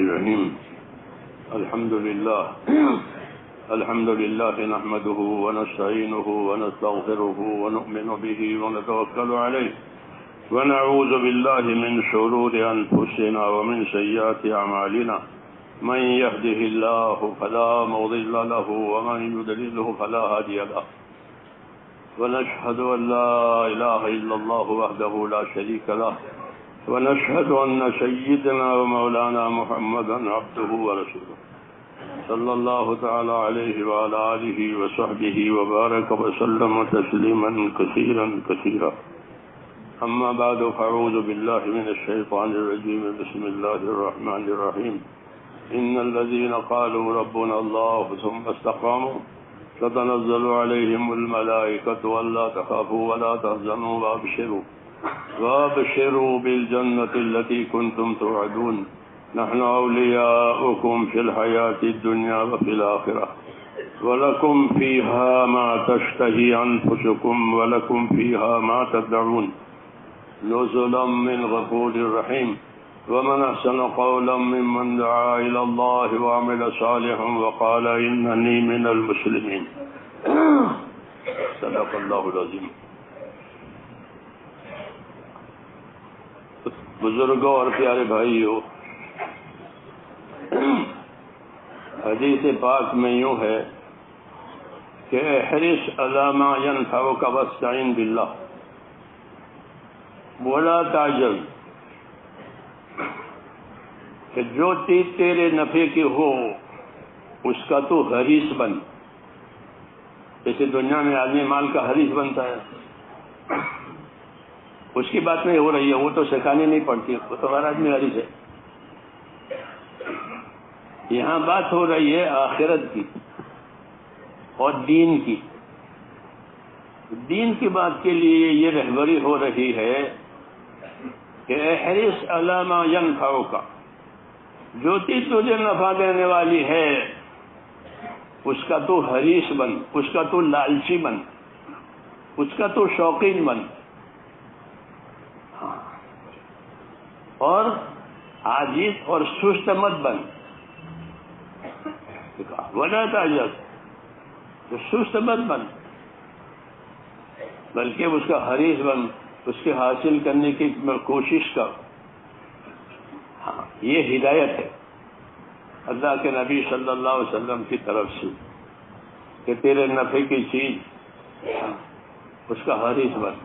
الرحيم. الحمد لله نحمده ونستعينه ونستغفره ونؤمن به ونتوكل عليه ونعوذ بالله من شرور أنفسنا ومن سيئات أعمالنا. من يهده الله فلا مضل له ومن يضلله فلا هادي له. ونشهد أن لا إله إلا الله وحده لا شريك له ونشهد أن سيدنا ومولانا محمدا عبده ورسوله صلى الله تعالى عليه وعلى آله وصحبه وبارك وسلم تسليما كثيرا كثيرا. أما بعد فأعوذ بالله من الشيطان الرجيم. بسم الله الرحمن الرحيم. إن الذين قالوا ربنا الله ثم استقاموا تتنزل عليهم الملائكة ألا تخافوا ولا تحزنوا وابشروا بالجنة التي كنتم توعدون. نحن أولياؤكم في الحياة الدنيا وفي الآخرة ولكم فيها ما تشتهي أنفسكم ولكم فيها ما تدعون نزلا من غفور رحيم. ومن أحسن قولا ممن دعا إلى الله وعمل صالحا وقال إنني من المسلمين. صدق الله العظيم. بزرگوں اور پیارے بھائیوں، حدیث پاک میں یوں ہے کہ احرص علی ما ينفعك واستعن بالله ولا تعجل، کہ جو چیز تیرے نفع کی ہو اس کا تو حریص بن. جیسے دنیا میں آدمی مال کا حریص بنتا ہے، اس کی بات نہیں ہو رہی ہے، وہ تو سکھانی نہیں پڑتی، وہ تو ہر آدمی حریص ہے. یہاں بات ہو رہی ہے آخرت کی اور دین کی. دین کی بات کے لیے یہ رہبری ہو رہی ہے کہ احرص علی ما ينفعك، جو چیز تجھے نفع دینے والی ہے اس کا تو حریص بن، اس کا تو لالچی بن، اس کا تو شوقین بن، اور عاجز اور سست مت بن. ولا تعجز، تو سست مت بن بلکہ اس کا حریص بن، اس کے حاصل کرنے کی کوشش کر. یہ ہدایت ہے اللہ کے نبی صلی اللہ علیہ وسلم کی طرف سے کہ تیرے نفع کی چیز اس کا حریص بن.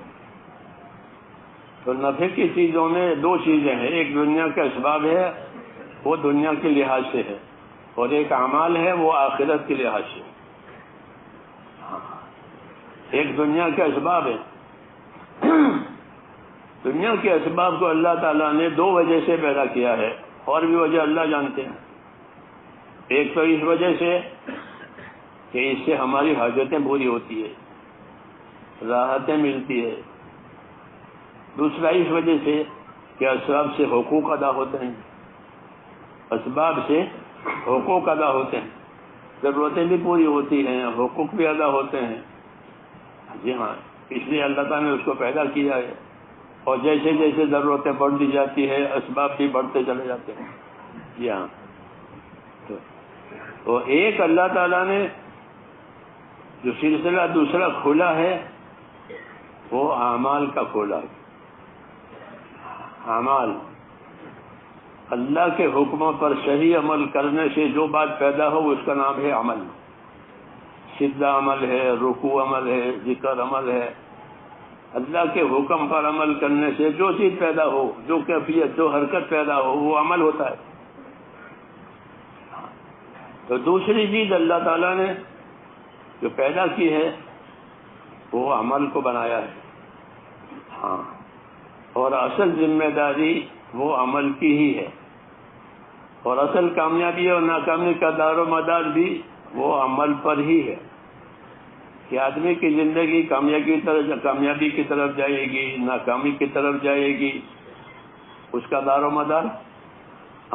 تو نفع کی چیزوں میں دو چیزیں ہیں، ایک دنیا کا اسباب ہے، وہ دنیا کے لحاظ سے ہے، اور ایک اعمال ہے، وہ آخرت کے لحاظ سے. ایک دنیا کے اسباب ہے. دنیا کے اسباب کو اللہ تعالیٰ نے دو وجہ سے پیدا کیا ہے، اور بھی وجہ اللہ جانتے ہیں. ایک تو اس وجہ سے کہ اس سے ہماری حاجتیں پوری ہوتی ہے، راحتیں ملتی ہے. دوسرا اس وجہ سے کہ اسباب سے حقوق ادا ہوتے ہیں، اسباب سے حقوق ادا ہوتے ہیں، ضرورتیں بھی پوری ہوتی ہیں، حقوق بھی ادا ہوتے ہیں. جی ہاں، اس لیے اللہ تعالیٰ نے اس کو پیدا کیا ہے، اور جیسے جیسے ضرورتیں بڑھتی جاتی ہے اسباب بھی بڑھتے چلے جاتے ہیں. جی ہاں، تو ایک اللہ تعالیٰ نے جو سلسلہ دوسرا کھولا ہے وہ اعمال کا کھولا ہے. اعمال، اللہ کے حکموں پر صحیح عمل کرنے سے جو بات پیدا ہو اس کا نام ہے عمل. سجدہ عمل ہے، رکوع عمل ہے، ذکر عمل ہے. اللہ کے حکم پر عمل کرنے سے جو چیز پیدا ہو، جو کیفیت، جو حرکت پیدا ہو، وہ عمل ہوتا ہے. تو دوسری چیز اللہ تعالیٰ نے جو پیدا کی ہے وہ عمل کو بنایا ہے. ہاں، اور اصل ذمہ داری وہ عمل کی ہی ہے، اور اصل کامیابی اور ناکامی کا دار و مدار بھی وہ عمل پر ہی ہے. کہ آدمی کی زندگی کامیابی کی طرف جائے گی، ناکامی کی طرف جائے گی، اس کا دار و مدار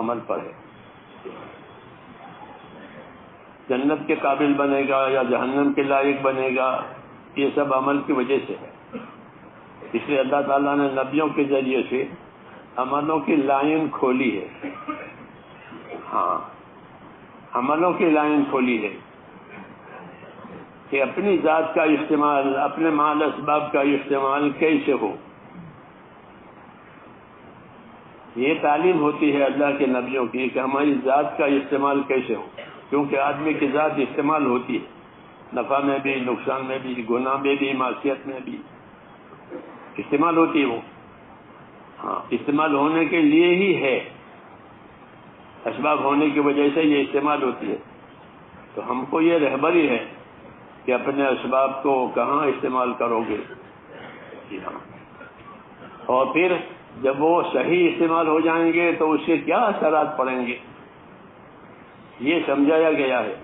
عمل پر ہے. جنت کے قابل بنے گا یا جہنم کے لائق بنے گا، یہ سب عمل کی وجہ سے ہے. اس لیے اللہ تعالیٰ نے نبیوں کے ذریعے سے عملوں کی لائن کھولی ہے. ہاں عملوں کی لائن کھولی ہے کہ اپنی ذات کا استعمال، اپنے مال اسباب کا استعمال کیسے ہو. یہ تعلیم ہوتی ہے اللہ کے نبیوں کی کہ ہماری ذات کا استعمال کیسے ہو، کیونکہ آدمی کی ذات استعمال ہوتی ہے، نفع میں بھی، نقصان میں بھی، گناہ میں بھی، معصیت میں بھی استعمال ہوتی ہے وہ. ہاں استعمال ہونے کے لیے ہی ہے، اسباب ہونے کی وجہ سے یہ استعمال ہوتی ہے. تو ہم کو یہ رہبری ہے کہ اپنے اسباب کو کہاں استعمال کرو گے. جی ہاں. اور پھر جب وہ صحیح استعمال ہو جائیں گے تو اس کے کیا اثرات پڑیں گے یہ سمجھایا گیا ہے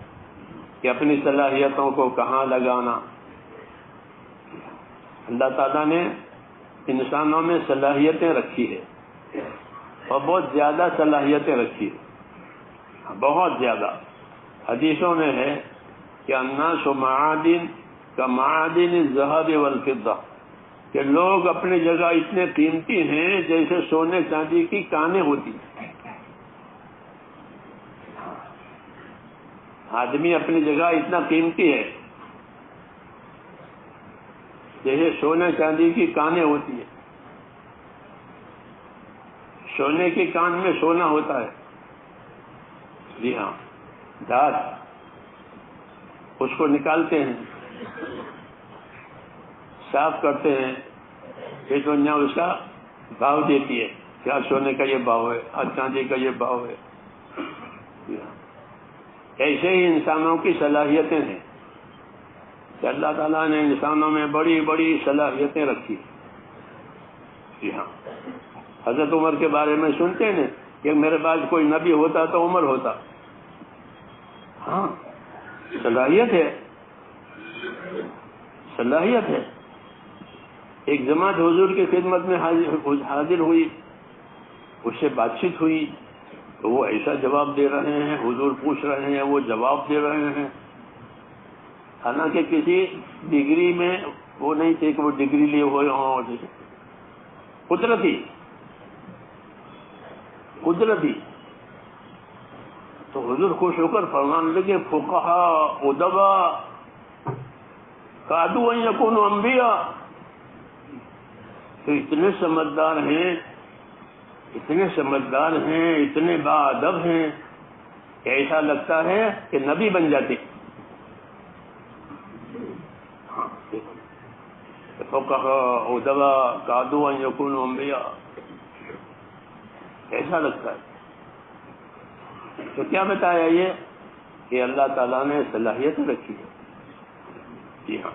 کہ اپنی صلاحیتوں کو کہاں لگانا. اللہ تعالیٰ نے انسانوں میں صلاحیتیں رکھی ہے اور بہت زیادہ صلاحیتیں رکھی ہے، بہت زیادہ. حدیثوں میں ہے کہ الناس معادن کمعادن الذهب والفضة، کہ لوگ اپنی جگہ اتنے قیمتی ہیں جیسے سونے چاندی کی کانیں ہوتی. آدمی اپنی جگہ اتنا قیمتی ہے جیسے سونے چاندی کی کانیں ہوتی ہے. سونے کی کان میں سونا ہوتا ہے. جی ہاں. دانت اس کو نکالتے ہیں، صاف کرتے ہیں، یہ دنیا اس کا بھاؤ دیتی ہے، کیا سونے کا یہ بھاؤ ہے، چاندی کا یہ بھاؤ ہے. ایسے ہی انسانوں کی صلاحیتیں ہیں کہ اللہ تعالیٰ نے انسانوں میں بڑی بڑی صلاحیتیں رکھی. جی ہاں. حضرت عمر کے بارے میں سنتے ہیں کہ میرے پاس کوئی نبی ہوتا تو عمر ہوتا. ہاں صلاحیت ہے، صلاحیت ہے. ایک جماعت حضور کی خدمت میں حاضر ہوئی، اس سے بات چیت ہوئی تو وہ ایسا جواب دے رہے ہیں، حضور پوچھ رہے ہیں وہ جواب دے رہے ہیں. حالانکہ کسی ڈگری میں وہ نہیں تھے کہ وہ ڈگری لیے ہوئے ہوں، قدرتی. تو حضور خوش ہو کر فرمان لگے فقہاء ادباء کادوا ان یکونوا انبیاء، تو اتنے سمجھدار ہیں، اتنے سمجھدار ہیں، اتنے باادب ہیں کہ ایسا لگتا ہے کہ نبی بن جاتے. فقہاء ادباء کادوا ان یکونوا انبیاء، ایسا لگتا ہے. تو کیا بتایا یہ کہ اللہ تعالیٰ نے صلاحیت رکھی ہے. جی ہاں.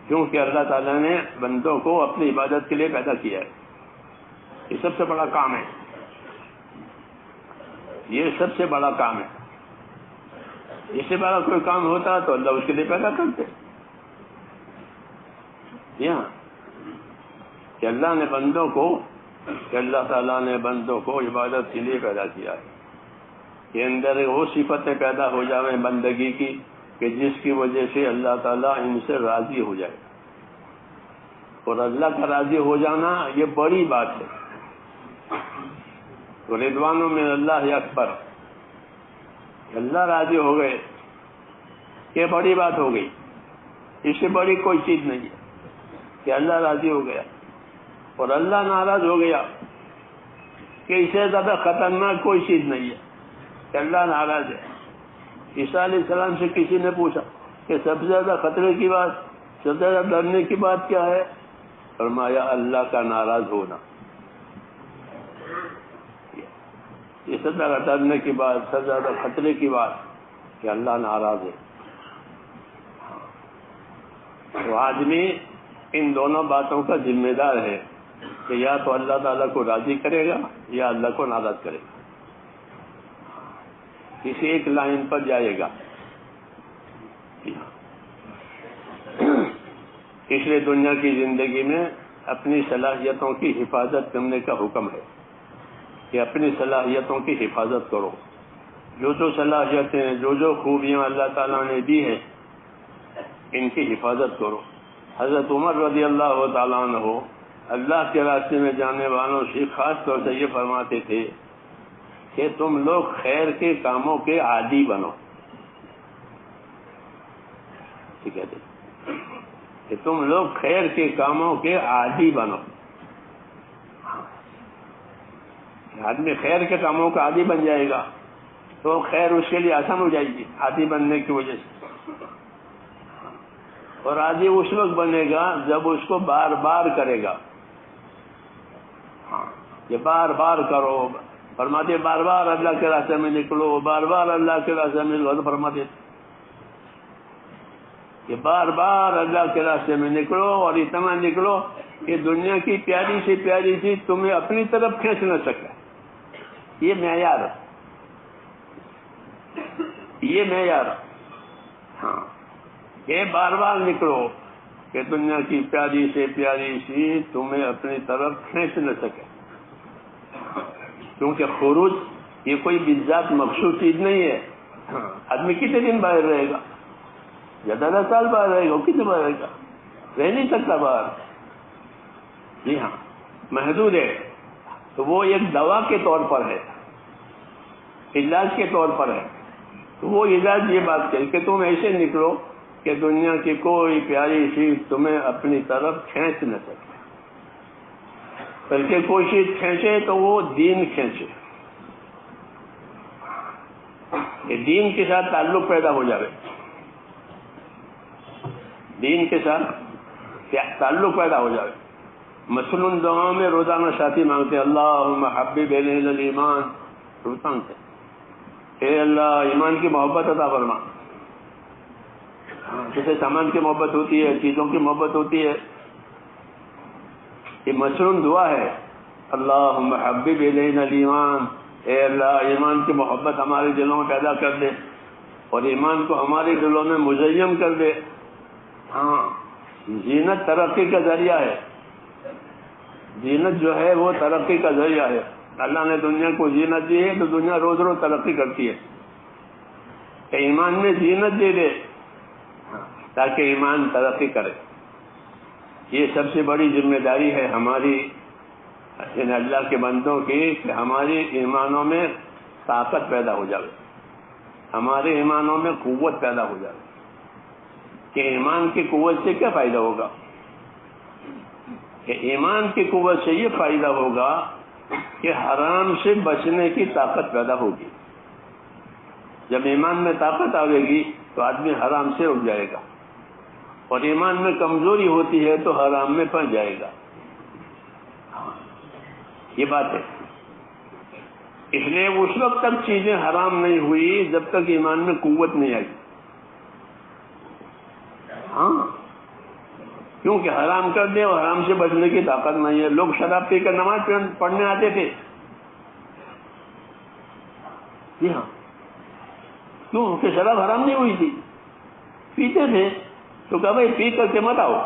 کیونکہ اللہ تعالیٰ نے بندوں کو اپنی عبادت کے لیے پیدا کیا ہے. یہ سب سے بڑا کام ہے، یہ سب سے بڑا کام ہے. اس سے بڑا کوئی کام ہوتا تو اللہ اس کے لیے پیدا کرتے. جی ہاں. کہ اللہ نے بندوں کو، کہ اللہ تعالیٰ نے بندوں کو عبادت کے لیے پیدا کیا ہے کہ اندر وہ صفتیں پیدا ہو جائیں بندگی کی کہ جس کی وجہ سے اللہ تعالیٰ ان سے راضی ہو جائے. اور اللہ کا راضی ہو جانا یہ بڑی بات ہے. تو رضوان من اللہ اکبر، اللہ راضی ہو گئے یہ بڑی بات ہو گئی. اس سے بڑی کوئی چیز نہیں ہے کہ اللہ راضی ہو گیا. اور اللہ ناراض ہو گیا کہ اس سے زیادہ خطرناک کوئی چیز نہیں ہے کہ اللہ ناراض ہے. عیسیٰ علیہ السلام سے کسی نے پوچھا کہ سب سے زیادہ خطرے کی بات، سب سے زیادہ ڈرنے کی بات کیا ہے؟ فرمایا اللہ کا ناراض ہونا. یہ سب سے زیادہ ڈرنے کی بات، سب سے زیادہ خطرے کی بات کہ اللہ ناراض ہے. تو آدمی ان دونوں باتوں کا ذمہ دار ہے کہ یا تو اللہ تعالیٰ کو راضی کرے گا یا اللہ کو ناراض کرے گا. کسی ایک لائن پر جائے گا. اس لیے دنیا کی زندگی میں اپنی صلاحیتوں کی حفاظت کرنے کا حکم ہے کہ اپنی صلاحیتوں کی حفاظت کرو. جو صلاحیتیں، جو خوبیاں اللہ تعالیٰ نے دی ہیں ان کی حفاظت کرو. حضرت عمر رضی اللہ تعالیٰ عنہ اللہ کے راستے میں جانے والوں سے خاص طور سے یہ فرماتے تھے کہ تم لوگ خیر کے کاموں کے عادی بنو. ٹھیک ہے کہ تم لوگ خیر کے کاموں کے عادی بنو. آدمی خیر کے کاموں کا عادی بن جائے گا تو خیر اس کے لیے آسان ہو جائے گی عادی بننے کی وجہ سے. اور عادی اس وقت بنے گا جب اس کو بار بار کرے گا. یہ بار بار کرو، فرماتے بار بار اللہ کے راستے میں نکلو، بار بار اللہ کے راستے میں نکلو. فرماتے کہ بار بار اللہ کے راستے میں نکلو اور اتنا نکلو کہ دنیا کی پیاری سے پیاری چیز تمہیں اپنی طرف کھینچ نہ سکے. یہ معیار، یہ معیار. ہاں، یہ بار بار نکلو کہ دنیا کی پیاری سے پیاری چیز تمہیں اپنی طرف کھینچ نہ سکے. کیونکہ خروج یہ کوئی بذات مخصوص چیز نہیں ہے. آدمی کتنے دن باہر رہے گا؟ 10 سال باہر رہے گا، کتنے باہر رہے گا؟ رہ نہیں سکتا باہر. جی ہاں، محدود ہے. تو وہ ایک دوا کے طور پر ہے، علاج کے طور پر ہے. تو وہ علاج یہ بات کہے کہ تم ایسے نکلو کہ دنیا کی کوئی پیاری چیز تمہیں اپنی طرف کھینچ نہ سکے، بلکہ کوئی چیز کھینچے تو وہ دین کھینچے، کہ دین کے ساتھ تعلق پیدا ہو جائے. دین کے ساتھ تعلق پیدا ہو جائے. مثلاً دعا میں روزانہ ساتھی مانگتے اللہم حبب الینا الایمان، روزانہ سے اے اللہ ایمان کی محبت عطا فرما. جیسے سامان کی محبت ہوتی ہے، چیزوں کی محبت ہوتی ہے، یہ مثلاً دعا ہے. اللہم حبب الینا الایمان، اے اللہ ایمان کی محبت ہمارے دلوں میں پیدا کر دے اور ایمان کو ہمارے دلوں میں مزین کر دے. ہاں، زینت ترقی کا ذریعہ ہے. زینت جو ہے وہ ترقی کا ذریعہ ہے. اللہ نے دنیا کو زینت دی ہے تو دنیا روز روز ترقی کرتی ہے. کہ ایمان میں زینت دے دے تاکہ ایمان ترقی کرے. یہ سب سے بڑی ذمہ داری ہے ہماری یعنی اللہ کے بندوں کی کہ ہمارے ایمانوں میں طاقت پیدا ہو جائے، ہمارے ایمانوں میں قوت پیدا ہو جائے. کہ ایمان کی قوت سے کیا فائدہ ہوگا؟ کہ ایمان کی قوت سے یہ فائدہ ہوگا کہ حرام سے بچنے کی طاقت پیدا ہوگی. جب ایمان میں طاقت آئے گی تو آدمی حرام سے رک جائے گا، اور ایمان میں کمزوری ہوتی ہے تو حرام میں پھنس جائے گا. یہ بات ہے. اس لیے اس وقت تک چیزیں حرام نہیں ہوئی جب تک ایمان میں قوت نہیں آئی. ہاں، کیونکہ حرام کر دے اور حرام سے بچنے کی طاقت نہیں ہے. لوگ شراب پی کر نماز پڑھنے آتے تھے. جی ہاں، کیوں کہ شراب حرام نہیں ہوئی تھی، پیتے تھے تو کہا بھائی پی کر کے مت آؤ.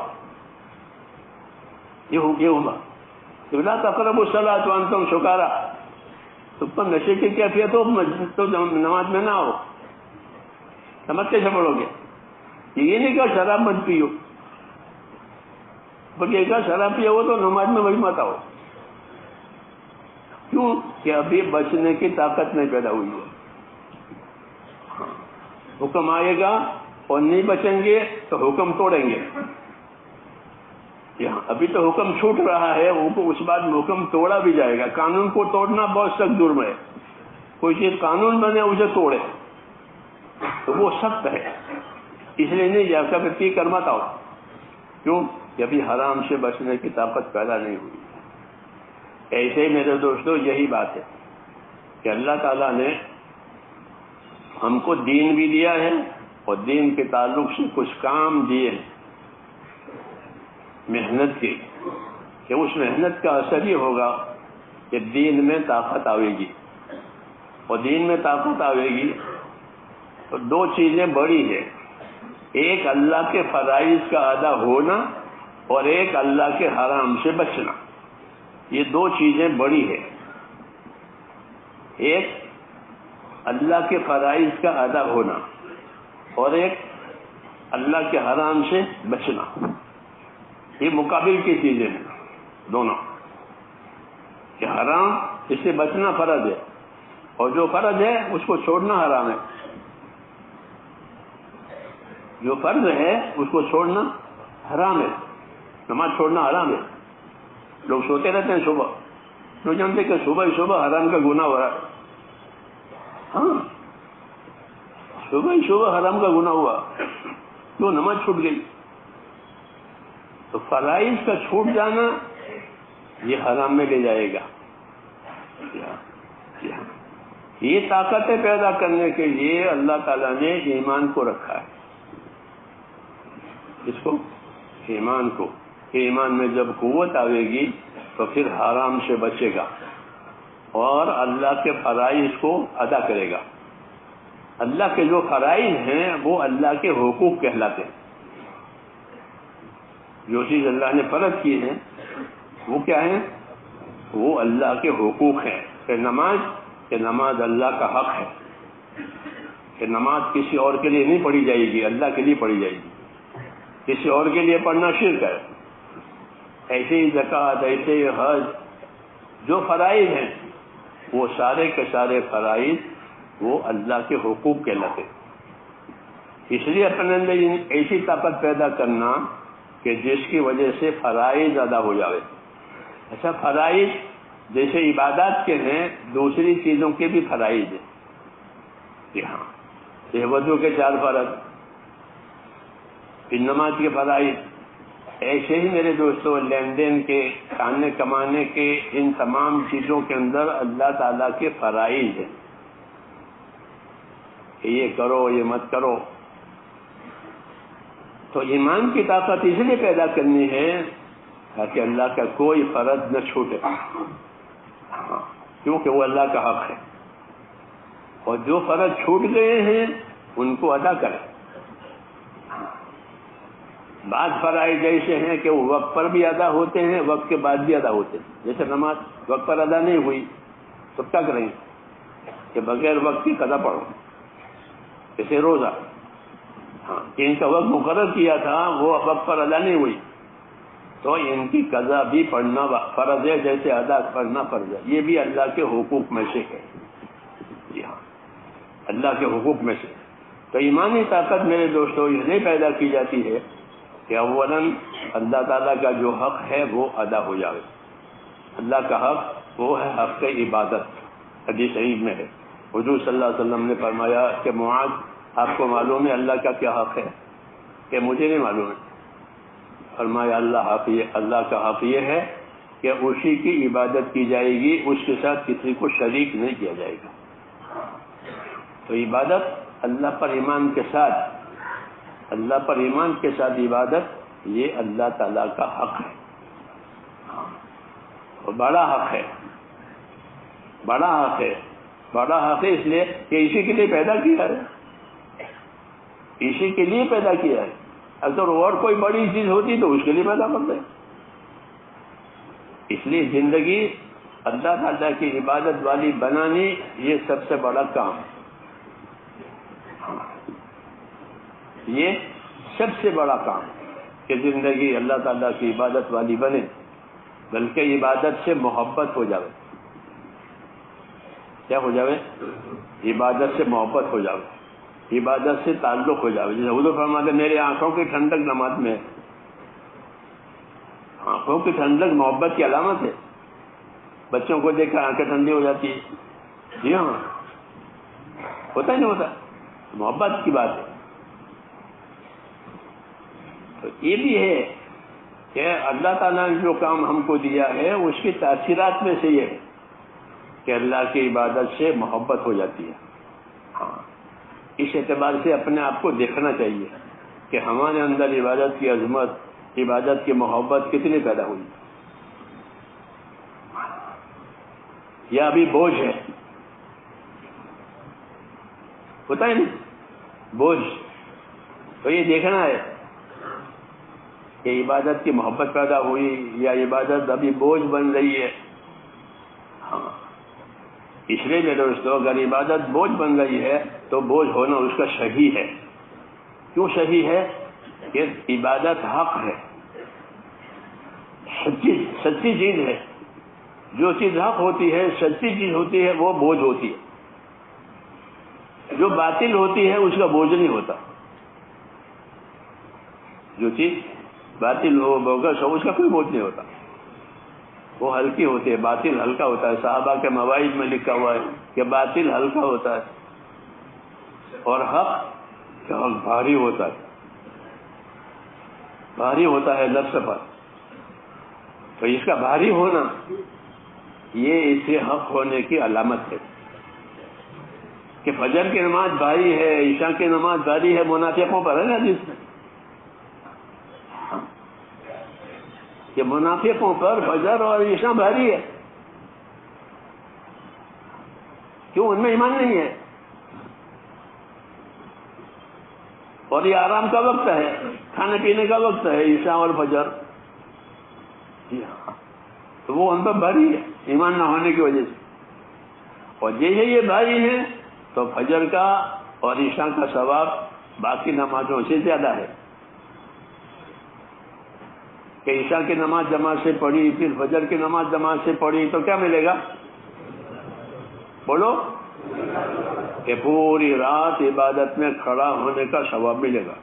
یہ ہوگا لا تقربوا الصلاۃ وانتم سکارا. تم پر نشے کی کیفیت ہو تو نماز میں نہ آؤ. سمجھ کیسے پڑھو گے؟ یہ نہیں کہا شراب مت پیو، بلکہ کہا شراب پیو ہو تو نماز میں وہی مت آؤ. کیوں کہ ابھی بچنے کی طاقت نہیں پیدا ہوئی ہے. حکم آئے گا اور نہیں بچیں گے تو حکم توڑیں گے. یہاں ابھی تو حکم چھوٹ رہا ہے، اس بعد حکم توڑا بھی جائے گا. قانون کو توڑنا بہت سخت جرم ہے. کوئی چیز قانون بنے اسے توڑے تو وہ سخت ہے. اس لیے نہیں جا کر پی کر مت آؤ. کیوں کہ ابھی حرام سے بچنے کی طاقت پیدا نہیں ہوئی. ایسے ہی میرے دوستو یہی بات ہے کہ اللہ تعالیٰ نے ہم کو دین بھی دیا ہے اور دین کے تعلق سے کچھ کام دیے ہیں محنت کی، کہ اس محنت کا اثر یہ ہوگا کہ دین میں طاقت آئے گی. اور دین میں طاقت آئے گی تو دو چیزیں بڑی ہیں. ایک اللہ کے فرائض کا ادا ہونا اور ایک اللہ کے حرام سے بچنا. یہ دو چیزیں بڑی ہیں. ایک اللہ کے فرائض کا ادا ہونا اور ایک اللہ کے حرام سے بچنا. یہ مقابل کی چیزیں ہیں دونوں. کہ حرام اس سے بچنا فرض ہے اور جو فرض ہے اس کو چھوڑنا حرام ہے. جو فرض ہے اس کو چھوڑنا حرام ہے. نماز چھوڑنا حرام ہے. لوگ سوتے رہتے ہیں صبح، تو جانتے کہ صبح ہی صبح حرام کا گناہ ہو رہا ہے. ہاں، صبح ہی صبح حرام کا گناہ ہوا تو نماز چھوٹ گئی. تو فرائض کا چھوٹ جانا یہ حرام میں لے جائے گا. یہ طاقتیں پیدا کرنے کے لیے اللہ تعالیٰ نے ایمان کو رکھا ہے. اس کو ایمان کو، ایمان میں جب قوت آئے گی تو پھر حرام سے بچے گا اور اللہ کے فرائض کو ادا کرے گا. اللہ کے جو فرائض ہیں وہ اللہ کے حقوق کہلاتے ہیں. جو چیز اللہ نے فرض کی ہیں وہ کیا ہیں؟ وہ اللہ کے حقوق ہیں. کہ نماز اللہ کا حق ہے، کہ نماز کسی اور کے لیے نہیں پڑھی جائے گی، اللہ کے لیے پڑھی جائے گی. کسی اور کے لیے پڑھنا شرک ہے. ایسے ہی زکوٰۃ، ایسے ہی حج، جو فرائض ہیں وہ سارے کے سارے فرائض وہ اللہ کے حقوق کہلاتے. اس لیے اپنے اندر ایسی طاقت پیدا کرنا کہ جس کی وجہ سے فرائض ادا ہو جاوے. ایسا فرائض جیسے عبادات کے ہیں، دوسری چیزوں کے بھی فرائض ہیں. کہ ہاں، یہ وضو کے 4 فرض، پھر نماز کے فرائض. ایسے ہی میرے دوستوں لین دین کے، کھانے کمانے کے، ان تمام چیزوں کے اندر اللہ تعالیٰ کے فرائض ہیں کہ یہ کرو، یہ مت کرو. تو ایمان کی طاقت اس لیے پیدا کرنی ہے تاکہ اللہ کا کوئی فرض نہ چھوٹے. ہاں، کیونکہ وہ اللہ کا حق ہے. اور جو فرض چھوٹ گئے ہیں ان کو ادا کریں. بعض فرائض ایسے ہیں کہ وہ وقت پر بھی ادا ہوتے ہیں، وقت کے بعد بھی ادا ہوتے ہیں. جیسے نماز وقت پر ادا نہیں ہوئی تو کیا کریں کہ بغیر وقت کی قضا پڑھو. جیسے روزہ، ہاں، ان کا وقت مقرر کیا تھا، وہ وقت پر ادا نہیں ہوئی تو ان کی قضا بھی پڑھنا فرض ہے، جیسے ادا کرنا فرض ہے. یہ بھی اللہ کے حقوق میں سے ہے. جی ہاں، اللہ کے حقوق میں سے. تو ایمانی طاقت میرے دوستوں اس لیے پیدا کی جاتی ہے کہ اولاً اللہ تعالیٰ کا جو حق ہے وہ ادا ہو جائے. اللہ کا حق وہ ہے حق عبادت. حدیث صحیح میں ہے، حضور صلی اللہ علیہ وسلم نے فرمایا کہ معاذ، آپ کو معلوم ہے اللہ کا کیا حق ہے؟ کہ مجھے نہیں معلوم ہے. فرمایا اللہ کا حق یہ ہے کہ اسی کی عبادت کی جائے گی، اس کے ساتھ کسی کو شریک نہیں کیا جائے گا. تو عبادت اللہ پر ایمان کے ساتھ، اللہ پر ایمان کے ساتھ عبادت، یہ اللہ تعالیٰ کا حق ہے. اور بڑا حق ہے، بڑا حق ہے. بڑا حق ہے اس لیے کہ اسی کے لیے پیدا کیا ہے، اسی کے لیے پیدا کیا ہے. اگر اور کوئی بڑی چیز ہوتی تو اس کے لیے پیدا کرتے. اس لیے زندگی اللہ تعالیٰ کی عبادت والی بنانی یہ سب سے بڑا کام ہے. یہ سب سے بڑا کام کہ زندگی اللہ تعالیٰ کی عبادت والی بنے، بلکہ عبادت سے محبت ہو جاوے. کیا ہو جاوے؟ عبادت سے محبت ہو جاوے، عبادت سے تعلق ہو جاوے. جیسے حضور فرماتے میرے آنکھوں کی ٹھنڈک نماز میں ہے. آنکھوں کی ٹھنڈک محبت کی علامت ہے. بچوں کو دیکھ کر آنکھیں ٹھنڈی ہو جاتی ہے. جی ہاں، ہوتا ہی نہیں ہوتا، محبت کی بات ہے. تو یہ بھی ہے کہ اللہ تعالیٰ نے جو کام ہم کو دیا ہے اس کی تاثیرات میں سے یہ ہے کہ اللہ کی عبادت سے محبت ہو جاتی ہے. ہاں، اس اعتبار سے اپنے آپ کو دیکھنا چاہیے کہ ہمارے اندر عبادت کی عظمت، عبادت کی محبت کتنی پیدا ہوئی. یا ابھی بوجھ ہے، ہوتا ہے نہیں بوجھ. تو یہ دیکھنا ہے کہ عبادت کی محبت پیدا ہوئی یا عبادت ابھی بوجھ بن رہی ہے. ہاں، اس لیے میرے دوستو اگر عبادت بوجھ بن رہی ہے تو بوجھ ہونا اس کا صحیح ہے. کیوں صحیح ہے؟ کہ عبادت حق ہے، سچی چیز ہے. جو چیز حق ہوتی ہے، سچی چیز ہوتی ہے، وہ بوجھ ہوتی ہے. جو باطل ہوتی ہے اس کا بوجھ نہیں ہوتا. جو چیز باطل ہو بوگس ہو اس کا کوئی بوجھ نہیں ہوتا, وہ ہلکی ہوتی ہے. باطل ہلکا ہوتا ہے. صحابہ کے مواعظ میں لکھا ہوا ہے کہ باطل ہلکا ہوتا ہے اور حق بھاری ہوتا ہے, بھاری ہوتا ہے نفس پر. تو اس کا بھاری ہونا یہ اس سے حق ہونے کی علامت ہے کہ فجر کی نماز بھاری ہے, عشاء کی نماز بھاری ہے. منافقوں پر ہے نا حدیث میں کہ منافقوں پر فجر اور عشاء بھاری ہے. کیوں؟ ان میں ایمان نہیں ہے اور یہ آرام کا وقت ہے, کھانے پینے کا وقت ہے عشاء اور فجر. تو وہ ان پر بھاری ہے ایمان نہ ہونے کی وجہ سے. اور جیسے یہ بھاری ہیں تو فجر کا اور عشاء کا ثواب باقی نمازوں سے زیادہ ہے. کہ عشاء کی نماز جماعت سے پڑھی پھر فجر کی نماز جماعت سے پڑھی تو کیا ملے گا؟ بولو, کہ پوری رات عبادت میں کھڑا ہونے کا ثواب ملے گا.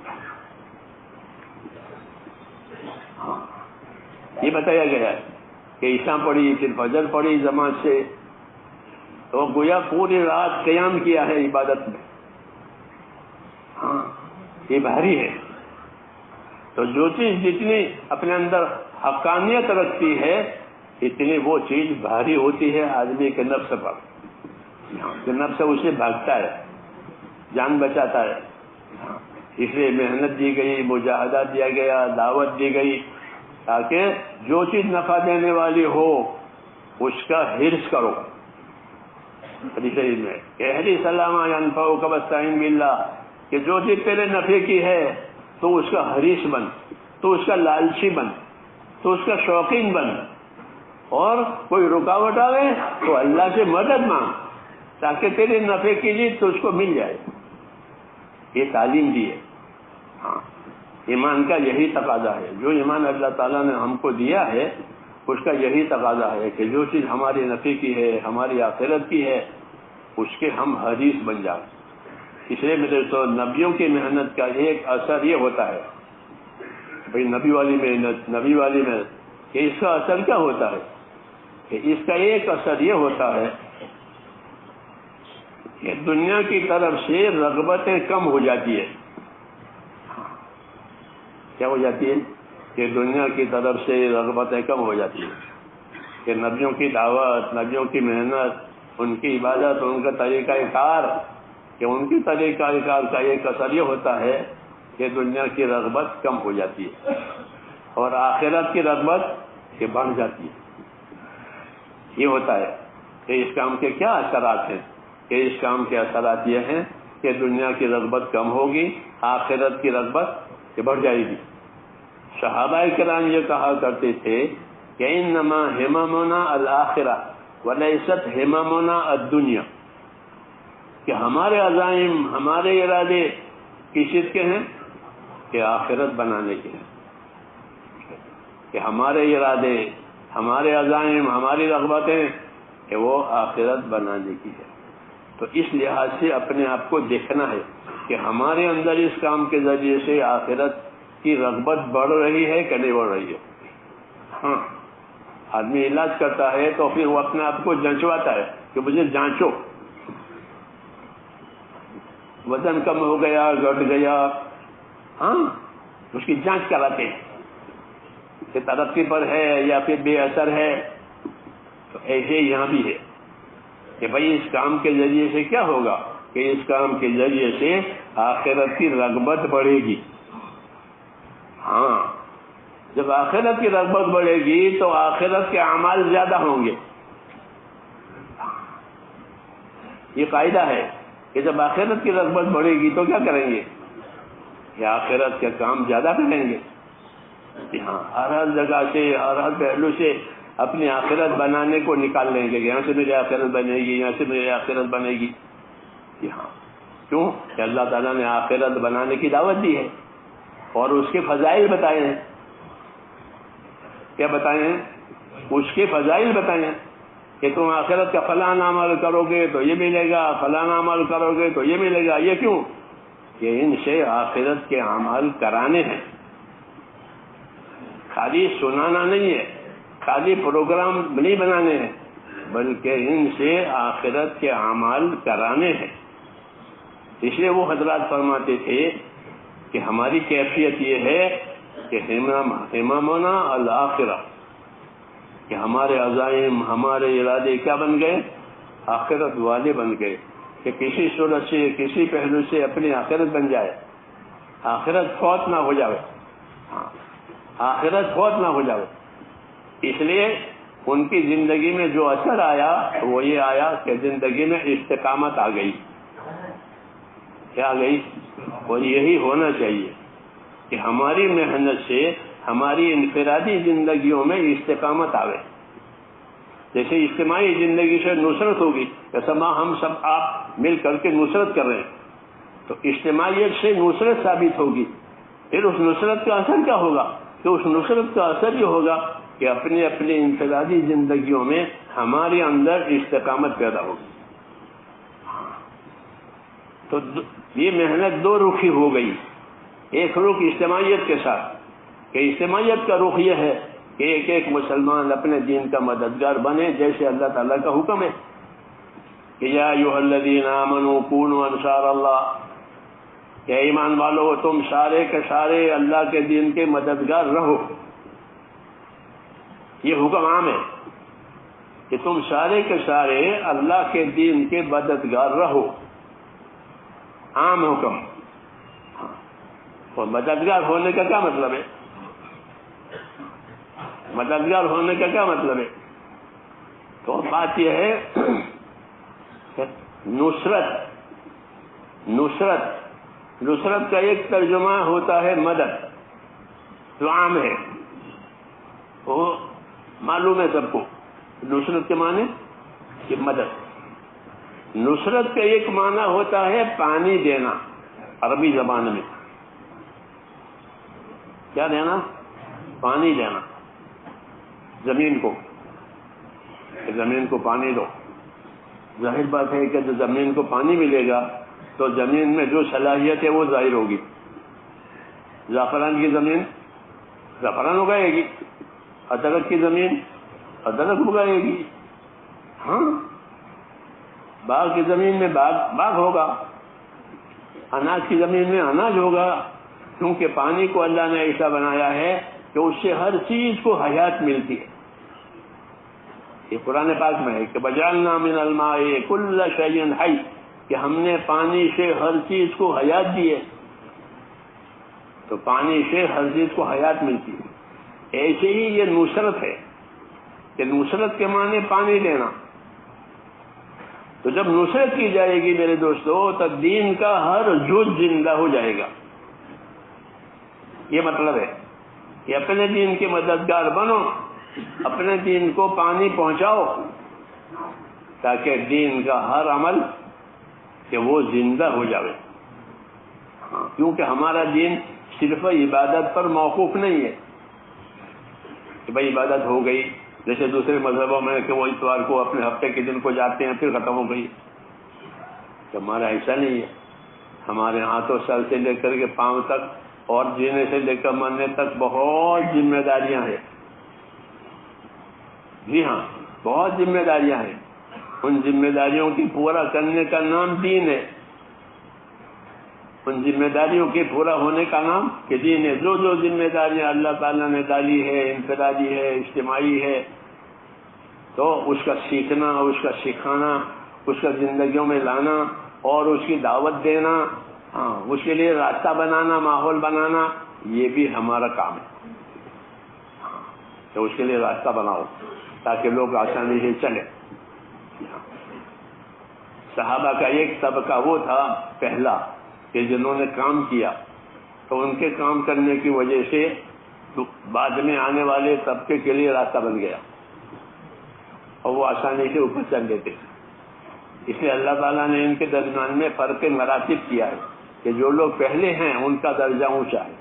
یہ بتایا گیا ہے کہ عشاء پڑھی پھر فجر پڑھی جماعت سے تو گویا پوری رات قیام کیا ہے عبادت میں. ہاں یہ بھاری ہے. تو جو چیز جتنی اپنے اندر حقانیت رکھتی ہے اتنی وہ چیز بھاری ہوتی ہے آدمی کے نفس پر. کہ نفس اسے بھاگتا ہے, جان بچاتا ہے. اس لیے محنت دی گئی, مجاہدہ دیا گیا, دعوت دی گئی تاکہ جو چیز نفع دینے والی ہو اس کا حرص کرو. حدیث میں کہ حدیث علامہ ینفعک واستعین باللہ, کہ جو چیز تیرے نفع کی ہے تو اس کا حریص بن, تو اس کا لالچی بن, تو اس کا شوقین بن. اور کوئی رکاوٹ آئے تو اللہ سے مدد مانگ تاکہ تیرے نفع کی چیز تو اس کو مل جائے. یہ تعلیم دی ہے. ہاں ایمان کا یہی تقاضا ہے. جو ایمان اللہ تعالیٰ نے ہم کو دیا ہے اس کا یہی تقاضا ہے کہ جو چیز ہماری نفع کی ہے, ہماری آخرت کی ہے, اس کے ہم حریص بن جائیں. اس لیے میرے تو نبیوں کی محنت کا ایک اثر یہ ہوتا ہے, بھئی نبی والی محنت کہ اس کا اثر کیا ہوتا ہے کہ اس کا ایک اثر یہ ہوتا ہے کہ دنیا کی طرف سے رغبتیں کم ہو جاتی ہے. کیا ہو جاتی ہے کہ دنیا کی طرف سے رغبتیں کم ہو جاتی ہے. کہ نبیوں کی دعوت, نبیوں کی محنت, ان کی عبادت, ان کا طریقہ کار, کہ ان کی طریقہ کار کا ایک اثر یہ ہوتا ہے کہ دنیا کی رغبت کم ہو جاتی ہے اور آخرت کی رغبت کہ بڑھ جاتی ہے. یہ ہوتا ہے کہ اس کام کے کیا اثرات ہیں, کہ اس کام کے اثرات یہ ہیں کہ دنیا کی رغبت کم ہوگی, آخرت کی رغبت کہ بڑھ جائے گی. صحابہ کرام یہ کہا کرتے تھے کہ انما ہممنا الآخرہ ولیست ہممنا الدنیا, کہ ہمارے عزائم, ہمارے ارادے کس چیز کے ہیں کہ آخرت بنانے کے ہیں. کہ ہمارے ارادے, ہمارے عزائم, ہماری رغبتیں کہ وہ آخرت بنانے کی ہے. تو اس لحاظ سے اپنے آپ کو دیکھنا ہے کہ ہمارے اندر اس کام کے ذریعے سے آخرت کی رغبت بڑھ رہی ہے کہ نہیں بڑھ رہی ہے. ہاں آدمی علاج کرتا ہے تو پھر وہ اپنے آپ کو جانچواتا ہے کہ مجھے جانچو, وزن کم ہو گیا, گھٹ گیا, ہاں اس کی جانچ کراتے ہیں کہ ترقی پر ہے یا پھر بے اثر ہے. تو ایسے یہاں بھی ہے کہ بھائی اس کام کے ذریعے سے کیا ہوگا کہ اس کام کے ذریعے سے آخرت کی رغبت بڑھے گی. ہاں جب آخرت کی رغبت بڑھے گی تو آخرت کے اعمال زیادہ ہوں گے. یہ قاعدہ ہے کہ جب آخرت کی رغبت بڑھے گی تو کیا کریں گے کہ آخرت کے کام زیادہ کریں گے. ہاں ہر جگہ سے, ہر پہلو سے اپنی آخرت بنانے کو نکال لیں گے. یہاں سے میری آخرت بنے گی, یہاں سے میری آخرت بنے گی. ہاں کیوں کہ اللہ تعالیٰ نے آخرت بنانے کی دعوت دی ہے اور اس کے فضائل بتائے ہیں. کیا بتائے ہیں؟ اس کے فضائل بتائے ہیں کہ تم آخرت کا فلاں عمل کرو گے تو یہ ملے گا، فلاں عمل کرو گے تو یہ ملے گا. یہ کیوں؟ کہ ان سے آخرت کے عمل کرانے ہیں، خالی سنانا نہیں ہے، خالی پروگرام نہیں بنانے ہیں، بلکہ ان سے آخرت کے اعمال کرانے ہیں. اس لیے وہ حضرات فرماتے تھے کہ ہماری کیفیت یہ ہے کہ ہمامنا الآخرہ، کہ ہمارے عزائم، ہمارے ارادے کیا بن گئے؟ آخرت والے بن گئے، کہ کسی صورت سے، کسی پہلو سے اپنی آخرت بن جائے، آخرت فوت نہ ہو جائے. ہاں، آخرت فوت نہ ہو جائے. اس لیے ان کی زندگی میں جو اثر آیا وہ یہ آیا کہ زندگی میں استقامت آ گئی. کیا آ گئی؟ اور یہی ہونا چاہیے کہ ہماری محنت سے ہماری انفرادی زندگیوں میں استقامت آوے. جیسے اجتماعی زندگی سے نصرت ہوگی، جیسا ہم سب آپ مل کر کے نصرت کر رہے ہیں، تو اجتماعیت سے نصرت ثابت ہوگی. پھر اس نصرت کا اثر کیا ہوگا؟ کہ اس نصرت کا اثر یہ ہوگا کہ اپنی اپنی انفرادی زندگیوں میں ہمارے اندر استقامت پیدا ہوگی. تو یہ محنت دو رخی ہو گئی. ایک رخ اجتماعیت کے ساتھ، کہ اجتماعیت کا رخ یہ ہے کہ ایک ایک مسلمان اپنے دین کا مددگار بنے، جیسے اللہ تعالیٰ کا حکم ہے کہ یا ایھا الذین آمنوا کونوا انصار اللہ، کہ ایمان والو تم سارے کے سارے اللہ کے دین کے مددگار رہو. یہ حکم عام ہے کہ تم سارے کے سارے اللہ کے دین کے مددگار رہو، عام حکم. اور مددگار ہونے کا کیا مطلب ہے؟ مددگار ہونے کا کیا مطلب ہے؟ تو بات یہ ہے کہ نصرت کا ایک ترجمہ ہوتا ہے مدد، جو عام ہے، وہ معلوم ہے سب کو. نصرت کے معنی کہ مدد. نصرت کا ایک معنی ہوتا ہے پانی دینا، عربی زبان میں کیا دینا؟ پانی دینا. زمین کو پانی دو. ظاہر بات ہے کہ جب زمین کو پانی ملے گا تو زمین میں جو صلاحیت ہے وہ ظاہر ہوگی. زعفران کی زمین زعفران اگائے گی، ادرک کی زمین ادرک اگائے گی. ہاں، باغ کی زمین میں باغ ہوگا، اناج کی زمین میں اناج ہوگا، کیونکہ پانی کو اللہ نے ایسا بنایا ہے کہ اس سے ہر چیز کو حیات ملتی ہے. یہ قرآن پاک میں ہے کہ وجعلنا من الماء کل شیء حی، کہ ہم نے پانی سے ہر چیز کو حیات دی ہے. تو پانی سے ہر چیز کو حیات ملتی ہے. ایسے ہی یہ نصرت ہے کہ نصرت کے معنی پانی دینا. تو جب نصرت کی جائے گی میرے دوستو، تب دین کا ہر جز زندہ ہو جائے گا. یہ مطلب ہے کہ اپنے دین کے مددگار بنو، اپنے دین کو پانی پہنچاؤ، تاکہ دین کا ہر عمل کہ وہ زندہ ہو جائے. کیونکہ ہمارا دین صرف عبادت پر موقوف نہیں ہے کہ بھائی عبادت ہو گئی، جیسے دوسرے مذہبوں میں کہ وہ اتوار کو اپنے ہفتے کے دن کو جاتے ہیں پھر ختم ہو گئی. تو ہمارا ایسا نہیں ہے. ہمارے ہاتھوں سر سے لے کر کے پاؤں تک اور جینے سے لے کر مرنے تک بہت ذمہ داریاں ہیں. جی ہاں، بہت ذمہ داریاں ہیں. ان ذمہ داریوں کی پورا کرنے کا نام دین ہے. ان ذمہ داریوں کے پورا ہونے کا نام کہ دین ہے. جو جو ذمہ داریاں اللہ تعالیٰ نے ڈالی ہے، انفرادی ہے، اجتماعی ہے، تو اس کا سیکھنا، اس کا سکھانا، اس کا زندگیوں میں لانا اور اس کی دعوت دینا، اس کے لیے راستہ بنانا، ماحول بنانا، یہ بھی ہمارا کام ہے. تو اس کے لیے راستہ بناؤ تاکہ لوگ آسانی سے چلیں. صحابہ کا ایک طبقہ وہ تھا پہلا کہ جنہوں نے کام کیا، تو ان کے کام کرنے کی وجہ سے بعد میں آنے والے طبقے کے لیے راستہ بن گیا اور وہ آسانی سے اوپر چل لیتے. اس لیے اللہ تعالیٰ نے ان کے درمیان میں فرق مراتب کیا ہے کہ جو لوگ پہلے ہیں ان کا درجہ اونچا ہے،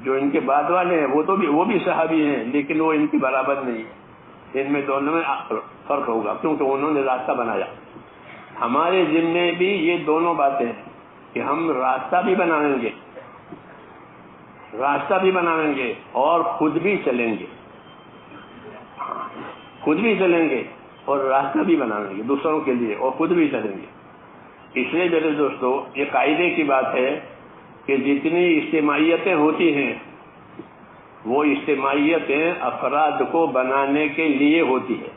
جو ان کے بعد والے ہیں وہ بھی صحابی ہیں لیکن وہ ان کے برابر نہیں ہے. ان میں دونوں میں فرق ہوگا، کیونکہ انہوں نے راستہ بنایا۔ ہمارے ذمے بھی یہ دونوں باتیں ہیں کہ ہم راستہ بھی بنائیں گے اور خود بھی چلیں گے اور راستہ بھی بنائیں گے دوسروں کے لیے، اور خود بھی چلیں گے۔ اس لیے میرے دوستو، یہ قاعدے کی بات ہے کہ جتنی اجتماعیتیں ہوتی ہیں وہ اجتماعیتیں افراد کو بنانے کے لیے ہوتی ہے۔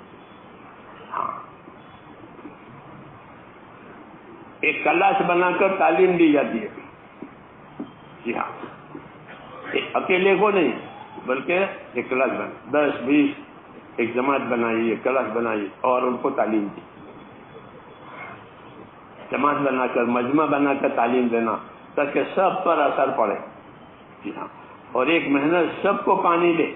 ایک کلاس بنا کر تعلیم دی جاتی ہے، جی ہاں، اکیلے کو نہیں بلکہ ایک کلاس بنا، 10-20 ایک جماعت بنائی، ایک کلاس بنائی اور ان کو تعلیم دی۔ جماعت بنا کر، مجمع بنا کر تعلیم دینا تاکہ سب پر اثر پڑے، جی ہاں، اور ایک محنت سب کو پانی دے۔